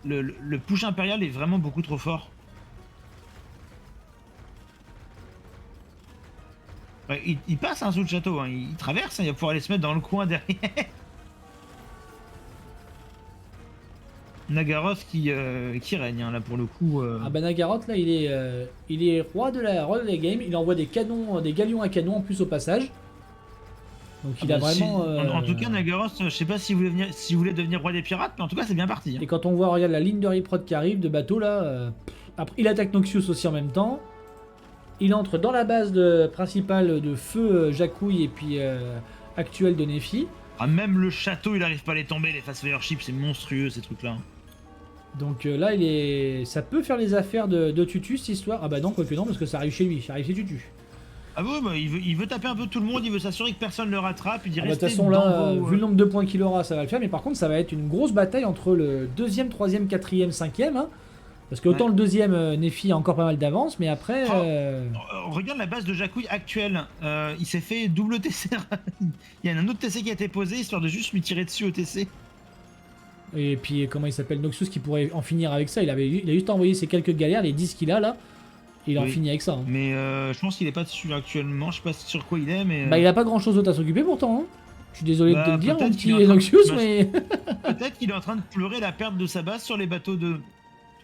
le push impérial est vraiment beaucoup trop fort. Ouais, il passe sous le château, hein, il traverse, hein, il va pouvoir aller se mettre dans le coin derrière. Nagaroth qui règne hein, là pour le coup. Ah bah Nagaroth là il est roi de la game, il envoie des canons, des galions à canon en plus au passage. Donc il a vraiment. En tout cas Nagaroth, je sais pas si vous voulez devenir roi des pirates, mais en tout cas c'est bien parti. Hein. Et quand on voit regarde la ligne de Riprod qui arrive de bateau là, après il attaque Noxious aussi en même temps. Il entre dans la base principale de feu Jacouille et puis actuelle de Nephi. Ah, même le château il arrive pas à les tomber, les fast fire ships, c'est monstrueux ces trucs là. Donc là ça peut faire les affaires de Tutu cette histoire. Ah bah non quoique non parce que ça arrive chez lui, ça arrive chez Tutu. Ah ouais, bah, il veut taper un peu tout le monde, il veut s'assurer que personne le rattrape, il dit De toute restez façon là, dans vos, vu le nombre de points qu'il aura, ça va le faire. Mais par contre, ça va être une grosse bataille entre le deuxième, troisième, quatrième, cinquième. Hein, parce que autant Ouais. le deuxième, Nephi a encore pas mal d'avance, mais après... Regarde la base de Jacouille actuelle, il s'est fait double TC. Il y a un autre TC qui a été posé histoire de juste lui tirer dessus au TC. Et puis comment il s'appelle, Noxious qui pourrait en finir avec ça. Il a juste envoyé ses quelques galères, les 10 qu'il a là. Et il en Oui. finit avec ça. Hein. Mais je pense qu'il est pas dessus actuellement, je sais pas sur quoi il est, mais. Bah il a pas grand chose d'autre à s'occuper pourtant. Hein. Je suis désolé de te Bah, le dire, mon peut-être qu'il petit est en train de- Noxious, bah, mais... Peut-être qu'il est en train de pleurer la perte de sa base sur les bateaux de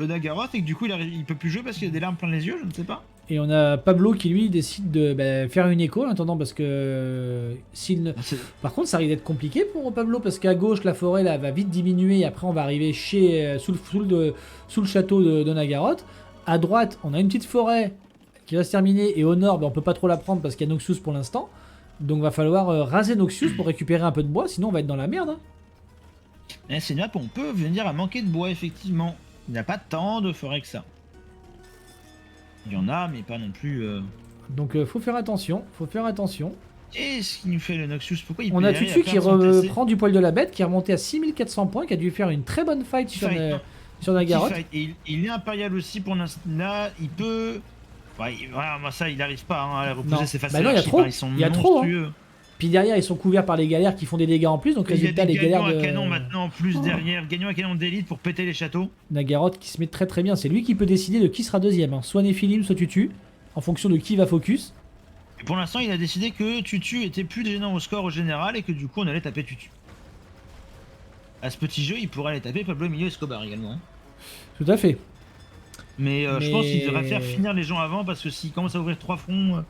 Nagaroth et que du coup il peut plus jouer parce qu'il a des larmes plein les yeux, je ne sais pas. Et on a Pablo qui lui décide de faire une écho en attendant parce que s'il ne... Par contre, ça risque d'être compliqué pour Pablo parce qu'à gauche, la forêt là, va vite diminuer et après on va arriver sous le château de Nagaroth. À droite, on a une petite forêt qui va se terminer et au nord, on peut pas trop la prendre parce qu'il y a Noxious pour l'instant. Donc va falloir raser Noxious pour récupérer un peu de bois, sinon on va être dans la merde. Hein. C'est une map où on peut venir à manquer de bois effectivement. Il n'y a pas tant de forêt que ça. Il y en a, mais pas non plus. Donc faut faire attention, Qu'est-ce qui nous fait le Noxious? Pourquoi il On peut a y aller Tutu à qui perdre son TC? reprend du poil de la bête, qui est remonté à 6400 points, qui a dû faire une très bonne fight sur Nagaroth. Et il est impérial aussi pour l'instant. Là, il peut. Ouais, moi ça, il n'arrive pas hein, à reposer Non. ses faces. Bah non, il y a trop. Ils sont Il y a trop, hein. monstrueux. Puis derrière, ils sont couverts par les galères qui font des dégâts en plus, donc Il y a résultat, des les galères gagnants de à canon maintenant en plus derrière. Gagnants à canon d'élite pour péter les châteaux. Nagaroth qui se met très très bien. C'est lui qui peut décider de qui sera deuxième. Hein. Soit Nephilim, soit Tutu, en fonction de qui va focus. Et pour l'instant, il a décidé que Tutu était plus gênant au score au général et que du coup, on allait taper Tutu. À ce petit jeu, il pourrait aller taper Pablo Emilio Escobar également. Hein. Tout à fait. Mais je pense qu'il devrait faire finir les gens avant parce que s'il commence à ouvrir 3 fronts.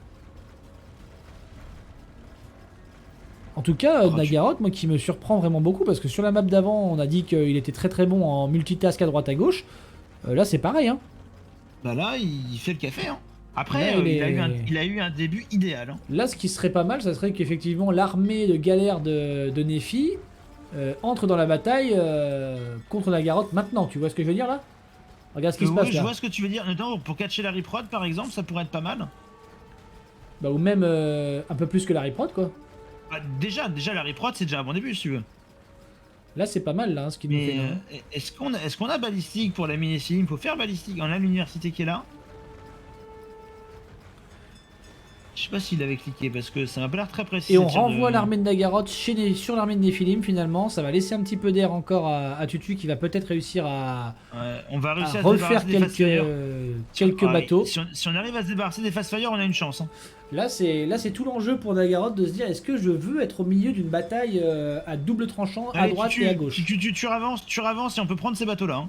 En tout cas, Nagaroth, moi qui me surprend vraiment beaucoup, parce que sur la map d'avant, on a dit qu'il était très très bon en multitask à droite à gauche. Là, c'est pareil. Hein. Bah là, il fait le café. Hein. Après, Là, il a eu un début idéal. Hein. Là, ce qui serait pas mal, ça serait qu'effectivement l'armée de galère de Nephi entre dans la bataille contre Nagaroth maintenant. Tu vois ce que je veux dire là? Regarde ce qui se passe Je là. vois ce que tu veux dire. Notamment pour catcher la Riprod par exemple, ça pourrait être pas mal. Bah, ou même un peu plus que la Riprod quoi. Bah, déjà la Riprod c'est déjà un bon début si tu veux. Là, c'est pas mal là, hein, ce qu'il nous fait. Mais Là. est-ce qu'on a balistique pour la mini-sim? Il faut faire balistique. On a l'université qui est là. Je sais pas s'il avait cliqué parce que ça m'a pas l'air très précis. Et on cette tir renvoie de- l'armée de Nagaroth sur l'armée de Néphilim finalement. Ça va laisser un petit peu d'air encore à Tutu qui va peut-être réussir à Ouais, on va réussir à, se refaire débarrasser des Fastfire. quelques Ah, bateaux. si on arrive à se débarrasser des Fastfire, on a une chance. Hein. Là, c'est tout l'enjeu pour Nagaroth de se dire est-ce que je veux être au milieu d'une bataille à double tranchant à Allez, droite tu et à gauche. tu ravances et on peut prendre ces bateaux-là. Hein.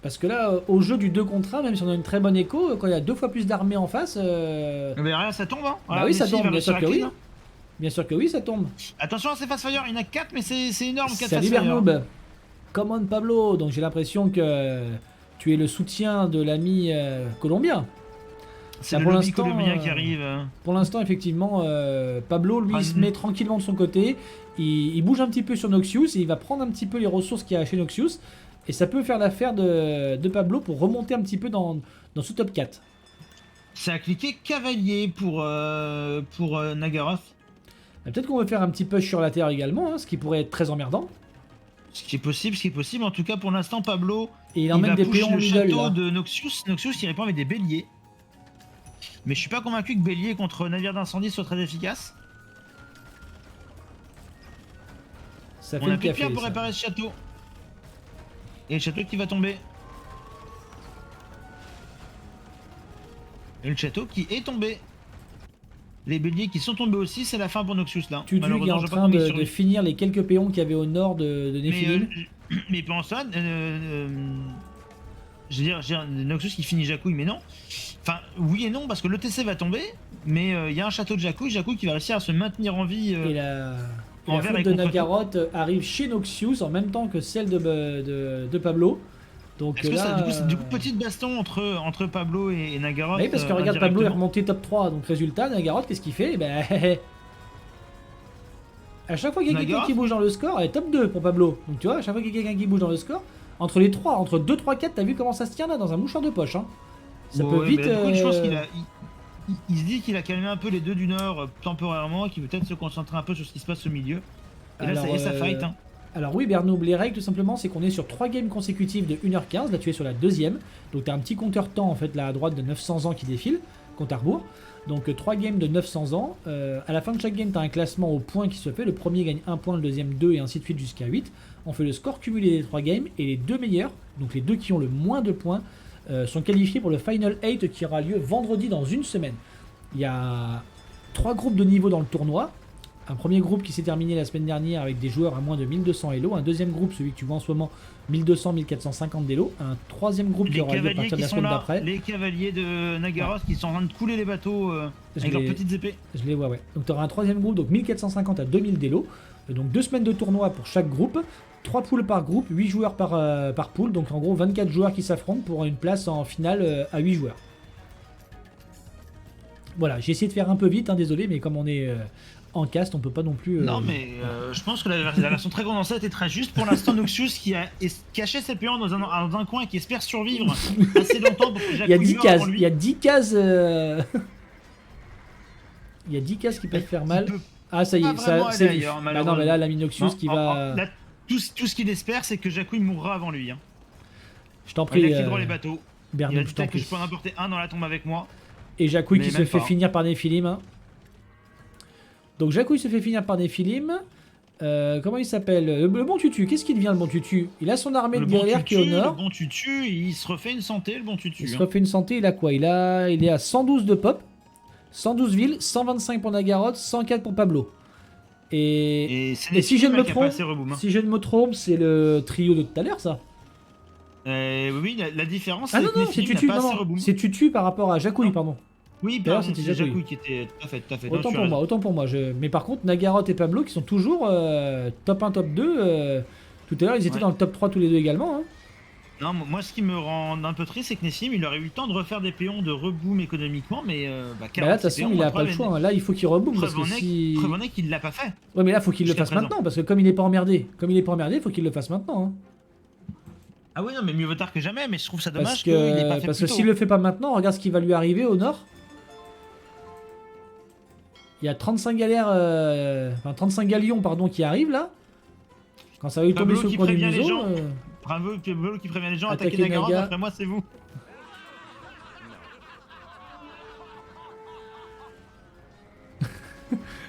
Parce que là, au jeu du 2 contre 1, même si on a une très bonne écho, quand il y a 2 fois plus d'armées en face. Mais rien, ça tombe. Hein. Bah oui, ça Messi, il tombe, va bien sûr réussir que à oui. clean, hein. Bien sûr que oui, ça tombe. Attention à ces Fastfire, il y en a 4, mais c'est énorme 4 Salut Fastfire. Bernoub. Come on Pablo. Donc j'ai l'impression que tu es le soutien de l'ami colombien. C'est Là, le pour lobby l'instant, colombien qui arrive. Pour l'instant, effectivement, Pablo, lui, Ah, se met tranquillement de son côté. Il bouge un petit peu sur Noxious et il va prendre un petit peu les ressources qu'il y a chez Noxious. Et ça peut faire l'affaire de Pablo pour remonter un petit peu dans ce top 4. Ça a cliqué cavalier pour Nagaroth. Peut-être qu'on va faire un petit push sur la terre également, hein, ce qui pourrait être très emmerdant. Ce qui est possible. En tout cas, pour l'instant, Pablo, Et il il emmène va des push péons le middle château là. de Noxious. Noxious, il répond avec des béliers. Mais je suis pas convaincu que bélier contre navire d'incendie soit très efficace. Ça fait On a le plus de café. pierre pour Ça. réparer ce château. Et le château qui va tomber. Et le château qui est tombé. Les béliers qui sont tombés aussi, c'est la fin pour Noxious là. Tutu qui est Malheureusement, en je vois pas train comment il de survit. finir les quelques péons qu'il y avait au nord de Néphilim. Mais pour l'instant, je veux dire, Noxus qui finit Jacouille, mais non. Enfin, oui et non, parce que l'ETC va tomber, mais il y a un château de Jacouille qui va réussir à se maintenir en vie. Et la envers flotte et de contre Nagaroth arrive chez Noxious en même temps que celle de Pablo. Donc Est-ce que là, ça, du coup, petite baston entre Pablo et Nagaroth. oui, parce que regarde, Pablo est indirectement. remonté top 3. Donc résultat, Nagaroth, qu'est-ce qu'il fait? Eh ben, à chaque fois qu'il y a quelqu'un Nagaroth qui bouge dans le score, elle est top 2 pour Pablo. Donc tu vois, à chaque fois qu'il y a quelqu'un qui bouge dans le score, entre les 3, entre 2, 3, 4, t'as vu comment ça se tient là dans un mouchoir de poche. Hein. Ça Bon, peut ouais, vite. mais du coup, je pense qu'il a. Il se dit qu'il a calmé un peu les deux du Nord temporairement et qu'il peut peut-être se concentrer un peu sur ce qui se passe au milieu. Et là, Alors, ça y est, ça fight. Hein. Alors oui, Bernoub, les règles tout simplement, c'est qu'on est sur 3 games consécutives de 1h15, là tu es sur la deuxième, donc tu as un petit compteur temps en fait là à droite de 900 ans qui défile, compte à rebours, donc 3 games de 900 ans, à la fin de chaque game tu as un classement au point qui se fait, le premier gagne 1 point, le deuxième 2 et ainsi de suite jusqu'à 8, on fait le score cumulé des 3 games et les deux meilleurs, donc les deux qui ont le moins de points, sont qualifiés pour le Final 8 qui aura lieu vendredi dans une semaine. Il y a 3 groupes de niveau dans le tournoi. Un premier groupe qui s'est terminé la semaine dernière avec des joueurs à moins de 1200 Elo. Un deuxième groupe, celui que tu vois en ce moment, 1200-1450 d'Elo. Un troisième groupe qui Les aura lieu à cavaliers partir de qui la sont semaine là, d'après. les cavaliers de Nagaroth qui sont en train de couler les bateaux Je avec leurs les- petites épées. Je les vois, ouais. Donc tu auras un troisième groupe, donc 1450 à 2000 d'Elo. Donc 2 semaines de tournoi pour chaque groupe. 3 poules par groupe, 8 joueurs par poule. Donc en gros 24 joueurs qui s'affrontent pour une place en finale à 8 joueurs. Voilà, j'ai essayé de faire un peu vite, hein, désolé, mais comme on est en cast, on peut pas non plus. Non, mais je pense que la version très condensée était très juste. Pour l'instant, Noxious qui a caché ses péons dans un coin et qui espère survivre assez longtemps pour que Il y a Jacouille 10 meure cases, avant lui. il y a 10 cases. Il y a 10 cases qui peuvent faire mal. peut Ah, ça y pas est, vraiment ça aller c'est vu. ailleurs, Bah non, malheureusement. mais là, la Minoxius Non, qui en- va. là, tout ce qu'il espère, c'est que Jacouille mourra avant lui. Hein. Je t'en Il prie, a droit les bateaux. Il Bernoub, a je dit t'en que prie. je peux en apporter un dans la tombe avec moi. Et Jacouille Mais qui se même fait pas. finir par Néphilim. Hein. Donc Jacouille se fait finir par Néphilim. Comment il s'appelle le bon Tutu, qu'est-ce qu'il devient le bon Tutu? Il a son armée de guerrières qui est au Le nord. bon tutu, il se refait une santé, le bon tutu. Il se hein. refait une santé, il a quoi il est à 112 de pop, 112 villes, 125 pour Nagaroth, 104 pour Pablo. Et si je ne me trompe, si je ne me trompe, c'est le trio de tout à l'heure ça. Oui, la différence, Ah c'est non, que non, c'est Néphilim n'a Tutu, pas non, assez non, reboom. c'est Tutu par rapport à Jacouille, Non. pardon. Oui, D'ailleurs, pardon, c'était c'est Jacouille. Jacouille qui était tout à fait. Non, Autant tu as pour raison. moi, autant pour moi. Mais par contre, Nagaroth et Pablo qui sont toujours top 1, top 2. Tout à l'heure, ils étaient Ouais. dans le top 3 tous les deux également. Hein. Non, moi, ce qui me rend un peu triste, c'est que Nessim, il aurait eu le temps de refaire des péons de reboom économiquement, mais Bah là, de toute façon, il a pas le choix. Hein. Là, il faut qu'il reboom parce que si. Preuve en est qu'il l'a pas fait. Ouais, mais là, faut qu'il le Jusqu'à fasse présent. maintenant parce que comme il est pas emmerdé, faut qu'il le fasse maintenant. Hein. Ah oui, non, mais mieux vaut tard que jamais, mais je trouve ça Parce dommage qu'il ait pas que, fait parce que plus tôt. s'il le fait pas maintenant, regarde ce qui va lui arriver au nord. Il y a 35 galères, enfin 35 galions pardon qui arrivent là. Quand ça va lui tomber Pablo sur le qui coin du prévient les museau. gens. Bravo, Pablo qui prévient les gens, Attaquer attaquer Nagaroth, Naga. après moi, c'est vous.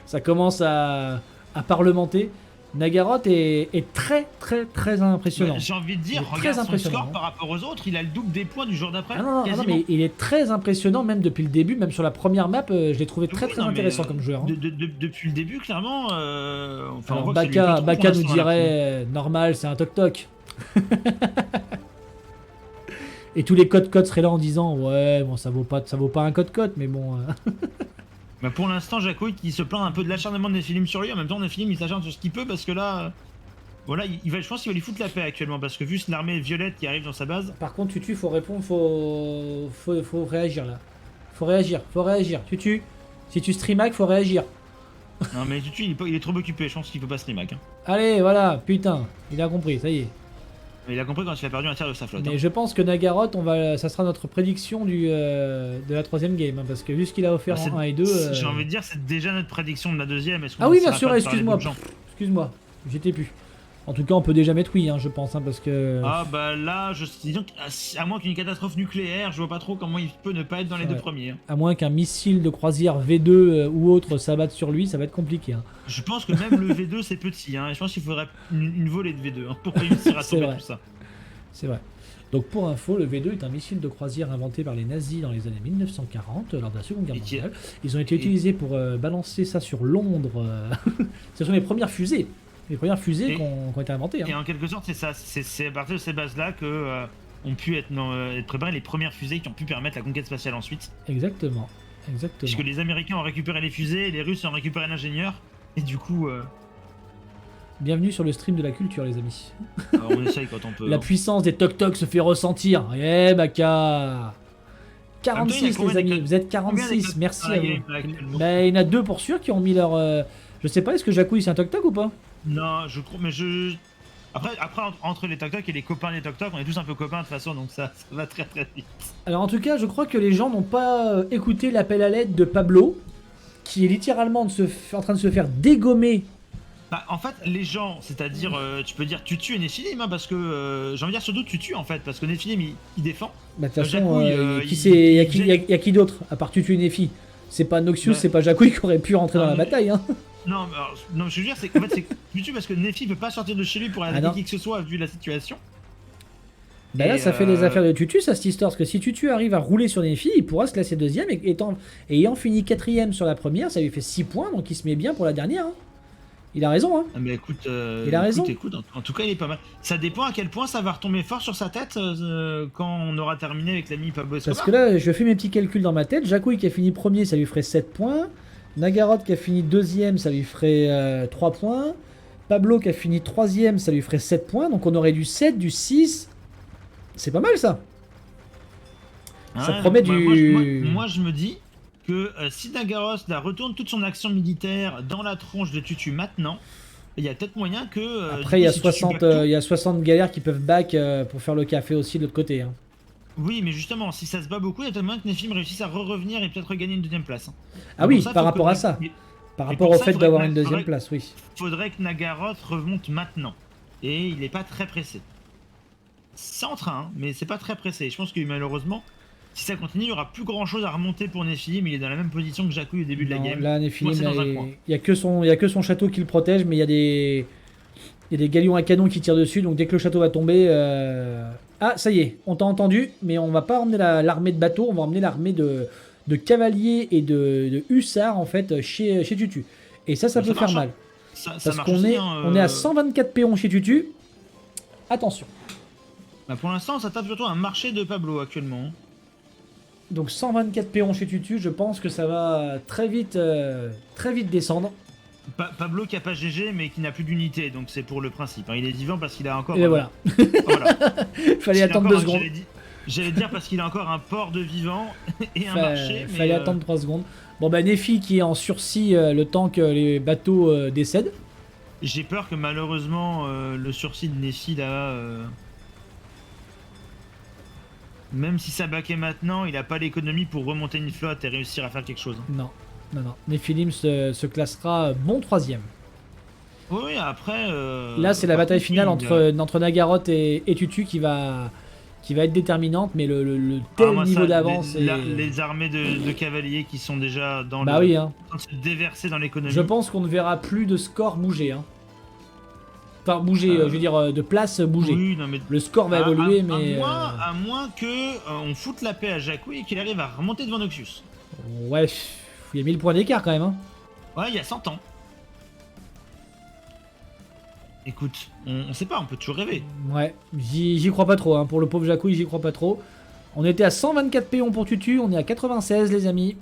Ça commence à parlementer. Nagaroth est très très très impressionnant. J'ai envie de Il dire, est très regarde son impressionnant, score hein. par rapport aux autres, il a le double des points du jour d'après. Ah non, non, quasiment. mais il est très impressionnant même depuis le début, même sur la première map, je l'ai trouvé très Oui, très non, mais, intéressant comme joueur, hein. Depuis le début, clairement, enfin, on Alors voit que ça lui plaît trop Baka pour nous l'instant, là. dirait normal, c'est un toc-toc. Et tous les codes seraient là en disant ouais, bon, ça vaut pas un code, mais bon. Mais pour l'instant, Jacouille qui se plaint un peu de l'acharnement de Nephilim sur lui. En même temps, Nephilim il s'acharne sur ce qu'il peut parce que là, voilà, je pense qu'il va lui foutre la paix actuellement parce que vu l'armée violette qui arrive dans sa base. Par contre, Tutu, faut répondre, faut réagir là. Faut réagir. Tutu, si tu streamac, faut réagir. Non, mais Tutu il est trop occupé. Je pense qu'il peut pas streamac. Hein. Allez, voilà, putain, il a compris, ça y est. Mais il a compris quand il a perdu un tiers de sa flotte. Mais Hein. je pense que Nagaroth, ça sera notre prédiction de la troisième game, hein, parce que vu ce qu'il a offert Bah, en 1 et 2. J'ai envie de dire, c'est déjà notre prédiction de la deuxième. Ah oui, bien sûr, excuse-moi, j'étais plus. En tout cas, on peut déjà mettre oui, hein, je pense, hein, parce que. Ah bah là, disons à moins qu'une catastrophe nucléaire, je vois pas trop comment il peut ne pas être dans les deux Ouais. premiers. Hein. À moins qu'un missile de croisière V2 ou autre s'abatte sur lui, ça va être compliqué. Hein. Je pense que même le V2 c'est petit, hein, et je pense qu'il faudrait une volée de V2 hein, pour réussir à C'est sauver vrai. tout ça. C'est vrai. Donc pour info, le V2 est un missile de croisière inventé par les nazis dans les années 1940, lors de la Seconde Guerre Et qui- mondiale. Ils ont été et- utilisés pour balancer ça sur Londres. Ce sont les premières fusées. Les premières fusées Et- qui ont été inventées. Et Hein. en quelque sorte, c'est ça, c'est à partir de ces bases-là que ont pu être préparées les premières fusées qui ont pu permettre la conquête spatiale ensuite. Exactement. Puisque les Américains ont récupéré les fusées, les Russes ont récupéré l'ingénieur, et du coup, Bienvenue sur le stream de la culture, les amis. on essaye quand on peut. La hein. puissance des toc-toc se fait ressentir. Eh, Baka 46, combien les amis. d'écoles- Vous êtes Combien 46. d'écoles Merci dans à la vous. game, là, actuellement Bah, il y en a deux pour sûr qui ont mis leur. Je sais pas, est-ce que Jacouille c'est un toc-toc ou pas? Non, je crois, mais je. Après entre les Tok Tok et les copains des Tok Tok, on est tous un peu copains de toute façon, donc ça va très très vite. Alors en tout cas, je crois que les gens n'ont pas écouté l'appel à l'aide de Pablo, qui est littéralement en train de se faire dégommer. Bah, en fait, les gens, c'est-à-dire, tu peux dire Tutu et Nephilim, hein, parce que j'ai envie de dire surtout Tutu en fait, parce que Nephilim il défend. Bah, de toute façon, Jacouille, il y a qui d'autre à part Tutu et Nephi? C'est pas Noxious, Ouais. c'est pas Jacouille qui aurait pu rentrer dans la mais- bataille. Hein. Non, mais alors, non, je veux dire, c'est qu'en fait, c'est Tutu parce que Nephi peut pas sortir de chez lui pour Ah attaquer non. qui que ce soit vu la situation. Bah là, Et, ça fait des affaires de Tutu, ça, cette histoire. Parce que si Tutu arrive à rouler sur Nephi, il pourra se classer deuxième. Et ayant fini quatrième sur la première, ça lui fait 6 points, donc il se met bien pour la dernière. Hein. Il a raison, hein. Ah, mais écoute, Il a raison. Écoute, en tout cas, il est pas mal. Ça dépend à quel point ça va retomber fort sur sa tête quand on aura terminé avec l'ami Pablo Escobar. Parce que là, je fais mes petits calculs dans ma tête. Jacouille qui a fini premier, ça lui ferait 7 points. Nagaroth qui a fini deuxième, ça lui ferait 3 points. Pablo qui a fini troisième, ça lui ferait 7 points. Donc on aurait du 7, du 6. C'est pas mal ça. Ça Ouais, promet moi, du... moi, je me dis que si Nagaroth là, retourne toute son action militaire dans la tronche de Tutu maintenant, il y a peut-être moyen que. Après, il y a si Tutu 60, back tout- il y a 60 galères qui peuvent back pour faire le café aussi de l'autre côté. Hein. Oui, mais justement, si ça se bat beaucoup, il y a peut-être moyen que Nephilim réussisse à revenir et peut-être regagner une deuxième place. hein. Ah Donc oui, pour ça, par faut rapport que- à ça. mais Par Et rapport pour au ça, fait faudrait d'avoir que- une deuxième faudrait- place, oui. Faudrait que Nagaroth remonte maintenant. Et il n'est pas très pressé. C'est en train, hein, mais c'est pas très pressé. Je pense que malheureusement, si ça continue, il n'y aura plus grand chose à remonter pour Nephilim. Il est dans la même position que Jacouille au début de la Non, game. là, Nephilim, Coincé dans un il coin. n'y a que son château qui le protège, mais il y a des galions à canon qui tirent dessus, donc dès que le château va tomber... Ah, ça y est, on t'a entendu, mais on va pas emmener l'armée de bateaux, on va emmener l'armée de cavaliers et de hussards, en fait, chez Tutu. Et ça Mais peut faire marche, hein. mal. Ça Parce marche qu'on aussi, est, hein, on est à 124 péons chez Tutu. Attention. Bah, pour l'instant, ça tape surtout un marché de Pablo actuellement. hein. Donc 124 péons chez Tutu, je pense que ça va très vite descendre. Pablo qui a pas GG mais qui n'a plus d'unité, donc c'est pour le principe. hein. Il est vivant parce qu'il a encore. Et voilà. voilà. Fallait Il a attendre encore 2 secondes. J'allais dire parce qu'il a encore un port de vivant et un marché. Mais Fallait attendre 3 secondes. Bon bah Nephi qui est en sursis le temps que les bateaux décèdent. j'ai peur que malheureusement le sursis de Nephi là. Même si ça baquait maintenant, il a pas l'économie pour remonter une flotte et réussir à faire quelque chose. Non. Nephilim se classera bon 3ème. Oui, après. Là c'est la par bataille contre, finale oui, entre Nagaroth et Tutu qui va qui va être déterminante, mais le tel moi, niveau ça, d'avance les armées de cavaliers qui sont déjà dans Bah oui, hein. en train de se déverser dans l'économie. Je pense qu'on ne verra plus de score bouger. Hein. Enfin, bouger, je veux dire, de place bouger. Oui, non, mais Le score va évoluer, mais... à moins que on foute la paix à Jakku et qu'il arrive à remonter devant Noxus. Ouais, il y a 1000 points d'écart quand même. Hein. Ouais, il y a 100 ans. Écoute, on sait pas, on peut toujours rêver. Ouais, j'y crois pas trop. Hein. Pour le pauvre Jakku, j'y crois pas trop. On était à 124 péons pour Tutu, on est à 96 les amis.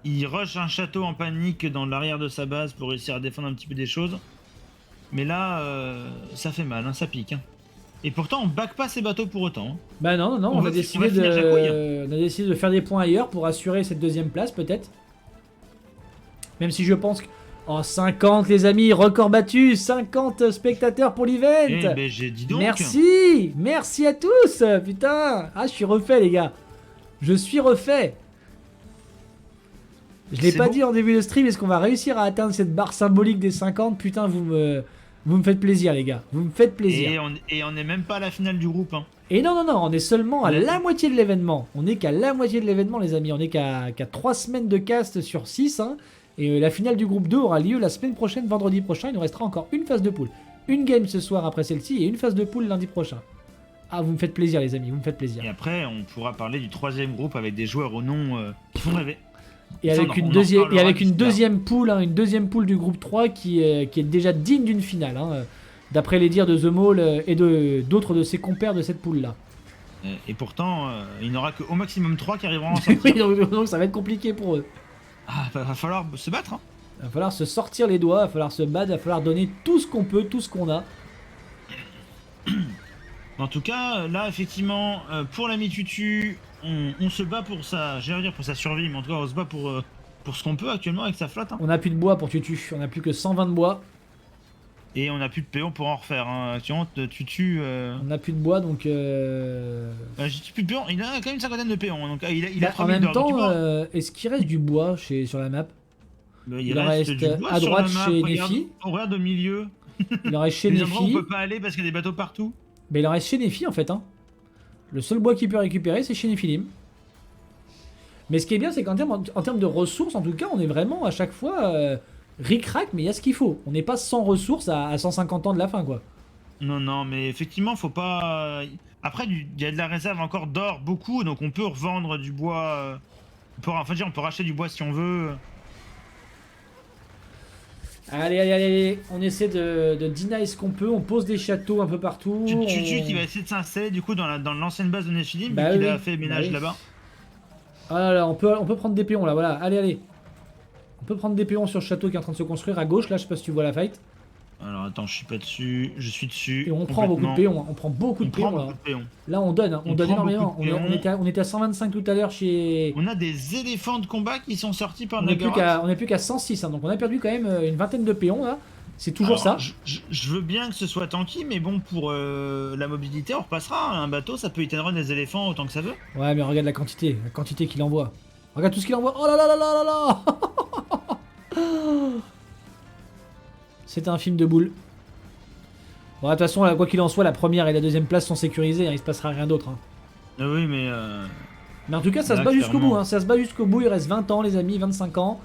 Il rush un château en panique dans l'arrière de sa base pour réussir à défendre un petit peu des choses. Mais là, ça fait mal, hein, ça pique. Hein. Et pourtant, on back pas ces bateaux pour autant. Hein. Bah non, on a décidé de faire des points ailleurs pour assurer cette deuxième place peut-être. Même si je pense que... Oh, 50 les amis, record battu, 50 spectateurs pour l'event. Eh ben, j'ai dit donc. Merci à tous, putain. Ah, je suis refait les gars. Je suis refait. Je l'ai pas dit en début de stream, est-ce qu'on va réussir à atteindre cette barre symbolique des 50? Putain, vous me faites plaisir les gars, vous me faites plaisir. Et on n'est même pas à la finale du groupe. Hein. Et non, on est seulement à la moitié de l'événement. On est qu'à la moitié de l'événement les amis, on est qu'à 3 semaines de cast sur 6. Hein. Et la finale du groupe 2 aura lieu la semaine prochaine, vendredi prochain. Il nous restera encore une phase de poule. Une game ce soir après celle-ci et une phase de poule lundi prochain. Ah, vous me faites plaisir les amis, vous me faites plaisir. Et après, on pourra parler du troisième groupe avec des joueurs au nom qui font rêver. Et avec une deuxième poule, hein, une deuxième poule du groupe 3 qui est déjà digne d'une finale. Hein, d'après les dires de The Maul et d'autres de ses compères de cette poule-là. Et pourtant, il n'y aura qu'au maximum 3 qui arriveront en sortir. Oui, donc ça va être compliqué pour eux. Ah, va falloir se battre. Hein. Va falloir se sortir les doigts, va falloir se battre, va falloir donner tout ce qu'on peut, tout ce qu'on a. En tout cas, là, effectivement, pour l'ami Tutu, on se bat pour pour sa survie, mais en tout cas, on se bat pour ce qu'on peut actuellement avec sa flotte. Hein. On n'a plus de bois pour Tutu, on n'a plus que 120 de bois. Et on n'a plus de péons pour en refaire. Hein. Actuellement, Tutu... On n'a plus de bois, donc... j'ai plus de péons, il a quand même une cinquantaine de péons, donc il a 3 en 000 même d'or, temps, est-ce qu'il reste du bois sur la map? Il reste du bois à sur droite la map, chez regarde, Nefi. Regarde au milieu. Il en reste chez Les endroits où Nefi. on peut pas aller parce qu'il y a des bateaux partout. Mais il en reste chez Nefi en fait. Hein. Le seul bois qu'il peut récupérer, c'est chez Nephilim. Mais ce qui est bien, c'est qu'en termes de ressources, en tout cas, on est vraiment à chaque fois ric-rac, mais il y a ce qu'il faut. On n'est pas sans ressources à 150 ans de la fin, quoi. Non, mais effectivement, faut pas... Après, il y a de la réserve encore d'or, beaucoup, donc on peut revendre du bois... on peut racheter du bois si on veut. Allez, on essaie de deny ce qu'on peut, on pose des châteaux un peu partout. Tutu qui va essayer de s'installer du coup dans l'ancienne base de Nephilim, bah, qu'il a fait ménage là-bas. Ah là, on peut prendre des péons là, voilà, allez. On peut prendre des péons sur le château qui est en train de se construire à gauche, là, je sais pas si tu vois la fight. Alors attends, je suis pas dessus, je suis dessus. Et on prend beaucoup de péons, on prend beaucoup de péons là. Là on donne, on donne énormément. On était à 125 tout à l'heure chez... On a des éléphants de combat qui sont sortis par On n'est plus qu'à 106, hein, donc on a perdu quand même une vingtaine de péons là. C'est toujours ça. Je veux bien que ce soit tanky, mais bon, pour la mobilité, on repassera. Un bateau, ça peut éteindre des éléphants autant que ça veut. Ouais, mais regarde la quantité qu'il envoie. Regarde tout ce qu'il envoie. Oh là là là là là là. C'est un film de boule. Bon, de toute façon, quoi qu'il en soit, la première et la deuxième place sont sécurisées, hein, il se passera rien d'autre. Hein. Oui, mais... Mais en tout cas, ça se bat jusqu'au bout, hein, ça se bat jusqu'au bout, il reste 20 ans les amis, 25 ans.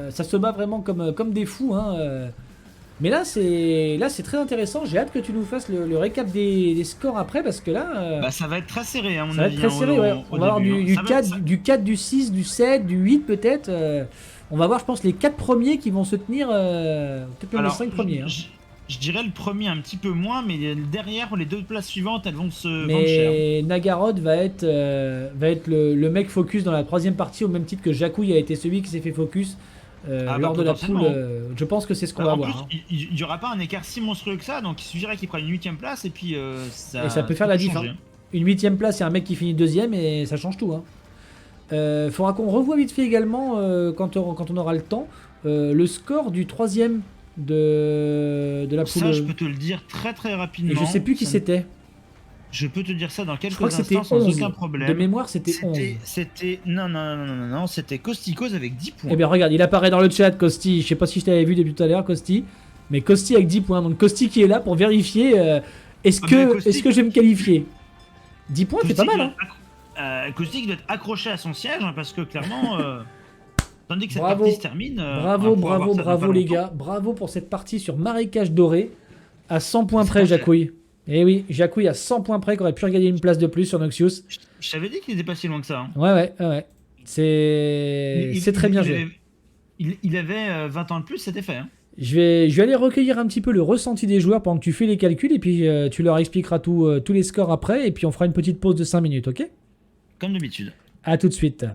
Ça se bat vraiment comme des fous. Hein, Mais là, c'est très intéressant, j'ai hâte que tu nous fasses le récap des scores après, parce que là... ça va être très serré, à mon avis. Ça va être très serré, ouais. On va avoir du 4, du 6, du 7, du 8 peut-être. On va voir, je pense, les 4 premiers qui vont se tenir, peut-être même les 5 premiers. Hein. Je dirais le premier un petit peu moins, mais derrière, les 2 places suivantes, elles vont se vendre cher. Mais Nagarod va être le mec focus dans la 3ème partie, au même titre que Jakouille a été celui qui s'est fait focus lors de la poule. Je pense que c'est ce qu'on va voir. En plus, il n'y aura pas un écart si monstrueux que ça, donc il suffirait qu'il prenne une 8ème place, et puis ça peut faire la diff. Hein. Une 8ème place, c'est un mec qui finit 2ème, et ça change tout. Hein. Faudra qu'on revoie vite fait également, quand on aura le temps, le score du 3ème de la poule. Ça, je peux te le dire très très rapidement. Et je sais plus qui c'était. Je peux te dire ça dans quelques instants sans aucun problème. De mémoire, c'était 11. Non, c'était Kostikos avec 10 points. Eh bien, regarde, il apparaît dans le chat, Kosti. Je sais pas si je t'avais vu depuis tout à l'heure, Kosti. Mais Kosti avec 10 points. Donc, Kosti qui est là pour vérifier est-ce que je vais me qualifier. 10 points, c'est pas mal, hein. Caustic doit être accroché à son siège, hein, parce que clairement, tandis que cette Bravo. partie se termine. Bravo, on va pouvoir voir ça dans bravo pas les longtemps. gars. Bravo pour cette partie sur Marécage Doré. À 100 points C'est près, pas cher. Jacouille. Eh oui, Jacouille à 100 points près, qui aurait pu regagner une place de plus sur Noxious. Je t'avais dit qu'il était pas si loin que ça. Hein. Ouais. C'est très bien joué. Il avait 20 ans de plus, c'était fait. Hein. Je vais aller recueillir un petit peu le ressenti des joueurs pendant que tu fais les calculs et puis tu leur expliqueras tous les scores après et puis on fera une petite pause de 5 minutes, ok? Comme d'habitude. À tout de suite.